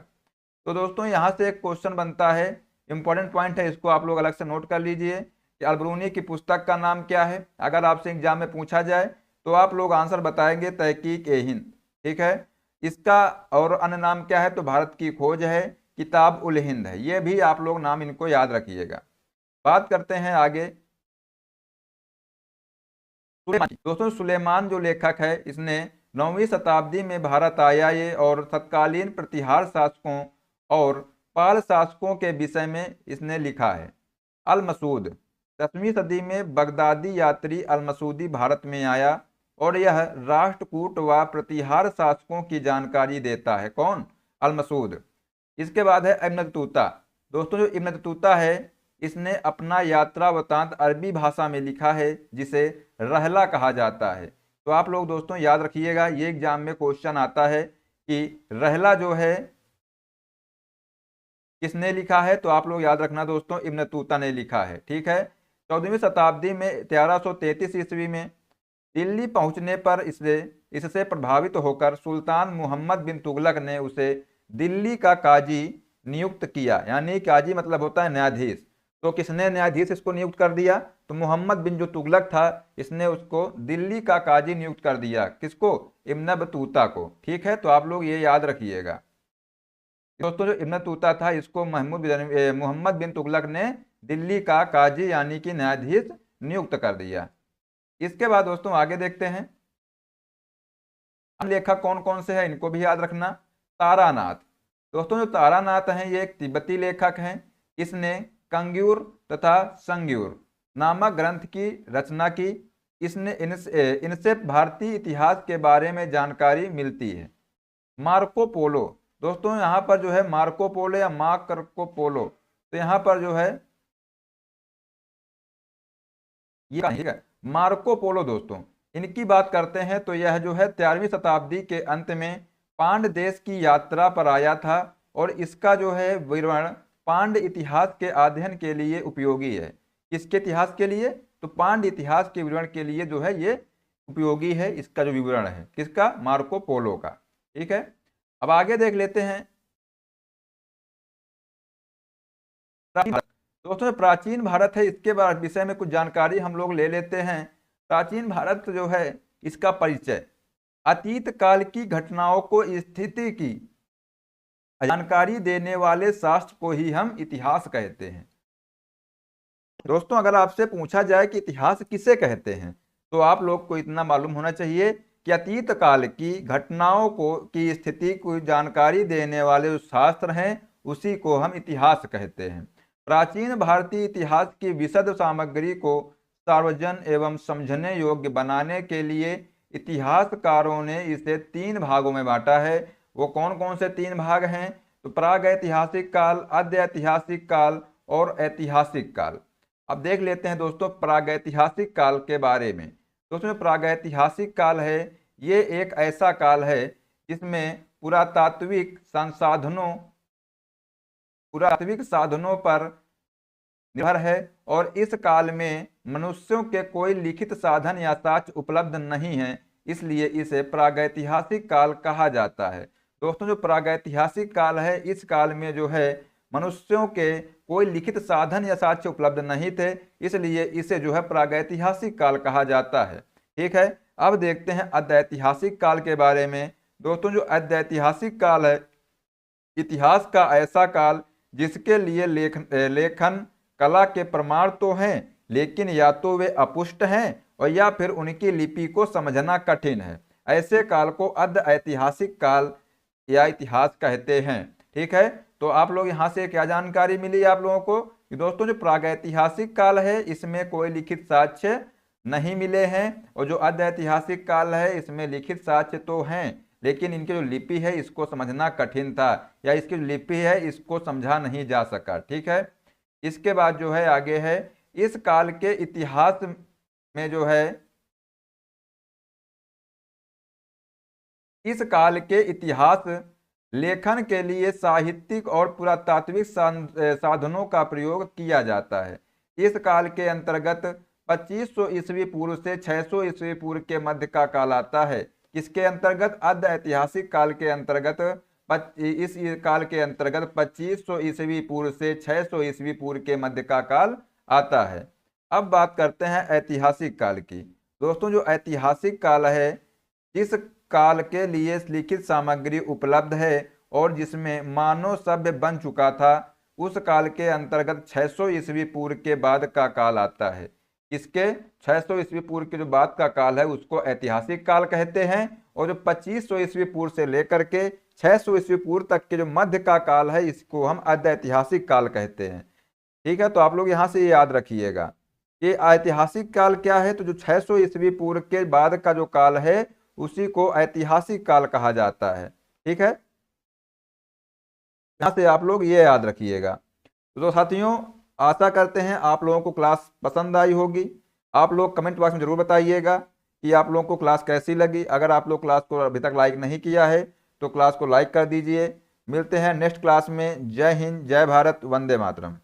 Speaker 1: तो दोस्तों यहाँ से एक क्वेश्चन बनता है, इंपॉर्टेंट पॉइंट है, इसको आप लोग अलग से नोट कर लीजिए कि अल-बरूनी की पुस्तक का नाम क्या है। अगर आपसे एग्जाम में पूछा जाए तो आप लोग आंसर बताएंगे तहकीक ए हिंद। ठीक है, इसका और अन्य नाम क्या है? तो भारत की खोज है, किताब उल हिंद है। ये भी आप लोग नाम इनको याद रखिएगा। बात करते हैं आगे दोस्तों सुलेमान जो लेखक है इसने 9वीं शताब्दी में भारत आया ये और तत्कालीन प्रतिहार शासकों और पाल शासकों के विषय में इसने लिखा है। अल-मसूद, 10वीं सदी में बगदादी यात्री अल-मसूदी भारत में आया और यह राष्ट्रकूट व प्रतिहार शासकों की जानकारी देता है। कौन? अल-मसूद। इसके बाद है इब्न बतूता। दोस्तों जो इब्न बतूता है इसने अपना यात्रा वृतांत अरबी भाषा में लिखा है, जिसे रहला कहा जाता है। तो आप लोग दोस्तों याद रखिएगा, ये एग्जाम में क्वेश्चन आता है कि रहला जो है किसने लिखा है, तो आप लोग याद रखना दोस्तों, इब्न बतूता ने लिखा है। ठीक है। 14वीं शताब्दी में 1333 ईस्वी में दिल्ली पहुंचने पर इससे प्रभावित होकर सुल्तान मोहम्मद बिन तुगलक ने उसे दिल्ली का काजी नियुक्त किया। यानी काजी मतलब होता है न्यायाधीश। तो किसने न्यायाधीश इसको नियुक्त कर दिया, तो मोहम्मद बिन जो तुगलक था, इसने उसको दिल्ली का काजी नियुक्त कर दिया। किसको? इब्न बतूता को। ठीक है, तो आप लोग ये याद रखिएगा दोस्तों, जो इब्न बतूता था, इसको मोहम्मद बिन तुगलक ने दिल्ली का काजी यानी कि न्यायाधीश नियुक्त कर दिया। इसके बाद दोस्तों आगे देखते हैं, लेखक कौन कौन से हैं, इनको भी याद रखना। तारानाथ। दोस्तों जो तारानाथ हैं, ये एक तिब्बती लेखक हैं। इसने कंग्यूर तथा संग्यूर नामक ग्रंथ की रचना की। इनसे भारतीय इतिहास के बारे में जानकारी मिलती है। Marco Polo. दोस्तों यहाँ पर जो है मार्को पोलो या मार्को पोलो, तो यहाँ पर जो है ये मार्को पोलो दोस्तों, इनकी बात करते हैं तो यह जो है 13वीं शताब्दी के अंत में पांड देश की यात्रा पर आया था, और इसका जो है विवरण पांड इतिहास के अध्ययन के लिए उपयोगी है। किसके इतिहास के लिए? तो पांड इतिहास के विवरण के लिए जो है ये उपयोगी है, इसका जो विवरण है। किसका? मार्को पोलो का। ठीक है, अब आगे देख लेते हैं। दोस्तों प्राचीन भारत है, इसके बाद विषय में कुछ जानकारी हम लोग ले लेते हैं। प्राचीन भारत जो है, इसका परिचय। अतीत काल की घटनाओं को स्थिति की जानकारी देने वाले शास्त्र को ही हम इतिहास कहते हैं। दोस्तों अगर आपसे पूछा जाए कि इतिहास किसे कहते हैं, तो आप लोग को इतना मालूम होना चाहिए कि अतीत काल की घटनाओं की स्थिति को जानकारी देने वाले जो शास्त्र हैं, उसी को हम इतिहास कहते हैं। प्राचीन भारतीय इतिहास की विशद सामग्री को सार्वजन एवं समझने योग्य बनाने के लिए इतिहासकारों ने इसे 3 भागों में बांटा है। वो कौन कौन से 3 भाग हैं? तो प्रागैतिहासिक काल, आद्य ऐतिहासिक काल और ऐतिहासिक काल। अब देख लेते हैं दोस्तों प्रागैतिहासिक काल के बारे में। तो उसमें प्रागैतिहासिक काल है, ये एक ऐसा काल है जिसमें पुरातात्विक साधनों पर निर्भर है, और इस काल में मनुष्यों के कोई लिखित साधन या साक्ष्य उपलब्ध नहीं है, इसलिए इसे प्रागैतिहासिक काल कहा जाता है। दोस्तों जो प्रागैतिहासिक काल है, इस काल में जो है मनुष्यों के कोई लिखित साधन या साक्ष्य उपलब्ध नहीं थे, इसलिए इसे जो है प्रागैतिहासिक काल कहा जाता है। ठीक है, अब देखते हैं अदैतिहासिक काल के बारे में। दोस्तों जो अदैतिहासिक काल है, इतिहास का ऐसा काल जिसके लिए लेखन कला के प्रमाण तो हैं, लेकिन या तो वे अपुष्ट हैं और या फिर उनकी लिपि को समझना कठिन है। ऐसे काल को अर्ध ऐतिहासिक काल या इतिहास कहते हैं। ठीक है, तो आप लोग यहाँ से क्या जानकारी मिली आप लोगों को कि दोस्तों जो प्रागैतिहासिक काल है, इसमें कोई लिखित साक्ष्य नहीं मिले हैं, और जो अर्ध ऐतिहासिक काल है, इसमें लिखित साक्ष्य तो हैं, लेकिन इनकी जो लिपि है इसको समझना कठिन था, या इसकी जो लिपि है इसको समझा नहीं जा सका। ठीक है, इसके बाद जो है आगे है, इस काल के इतिहास में जो है, इस काल के इतिहास लेखन के लिए साहित्यिक और पुरातात्विक साधनों का प्रयोग किया जाता है। इस काल के अंतर्गत 2500 ईस्वी पूर्व से 600 ईस्वी पूर्व के मध्य का काल आता है। किसके अंतर्गत? अर्ध ऐतिहासिक काल के अंतर्गत। इस काल के अंतर्गत 2500 ईस्वी पूर्व से 600 ईस्वी पूर्व के मध्य का काल आता है। अब बात करते हैं ऐतिहासिक काल की। दोस्तों जो ऐतिहासिक काल है, जिस काल के लिए लिखित सामग्री उपलब्ध है और जिसमें मानव सभ्य बन चुका था, उस काल के अंतर्गत 600 ईस्वी पूर्व के बाद का काल आता है। इसके 600 ईस्वी पूर्व के जो बाद का काल है उसको ऐतिहासिक काल कहते हैं, और जो 2500 ईस्वी पूर्व से लेकर के 600 ईस्वी पूर्व तक के जो मध्य का काल है, इसको हम अर्ध ऐतिहासिक काल कहते हैं। ठीक है, तो आप लोग यहाँ से ये याद रखिएगा कि ऐतिहासिक काल क्या है। तो जो 600 ईस्वी पूर्व के बाद का जो काल है, उसी को ऐतिहासिक काल कहा जाता है। ठीक है, यहाँ से आप लोग ये याद रखिएगा। तो साथियों आशा करते हैं आप लोगों को क्लास पसंद आई होगी। आप लोग कमेंट बॉक्स में जरूर बताइएगा कि आप लोगों को क्लास कैसी लगी। अगर आप लोग क्लास को अभी तक लाइक नहीं किया है तो क्लास को लाइक कर दीजिए। मिलते हैं नेक्स्ट क्लास में। जय हिंद, जय भारत, वंदे मातरम।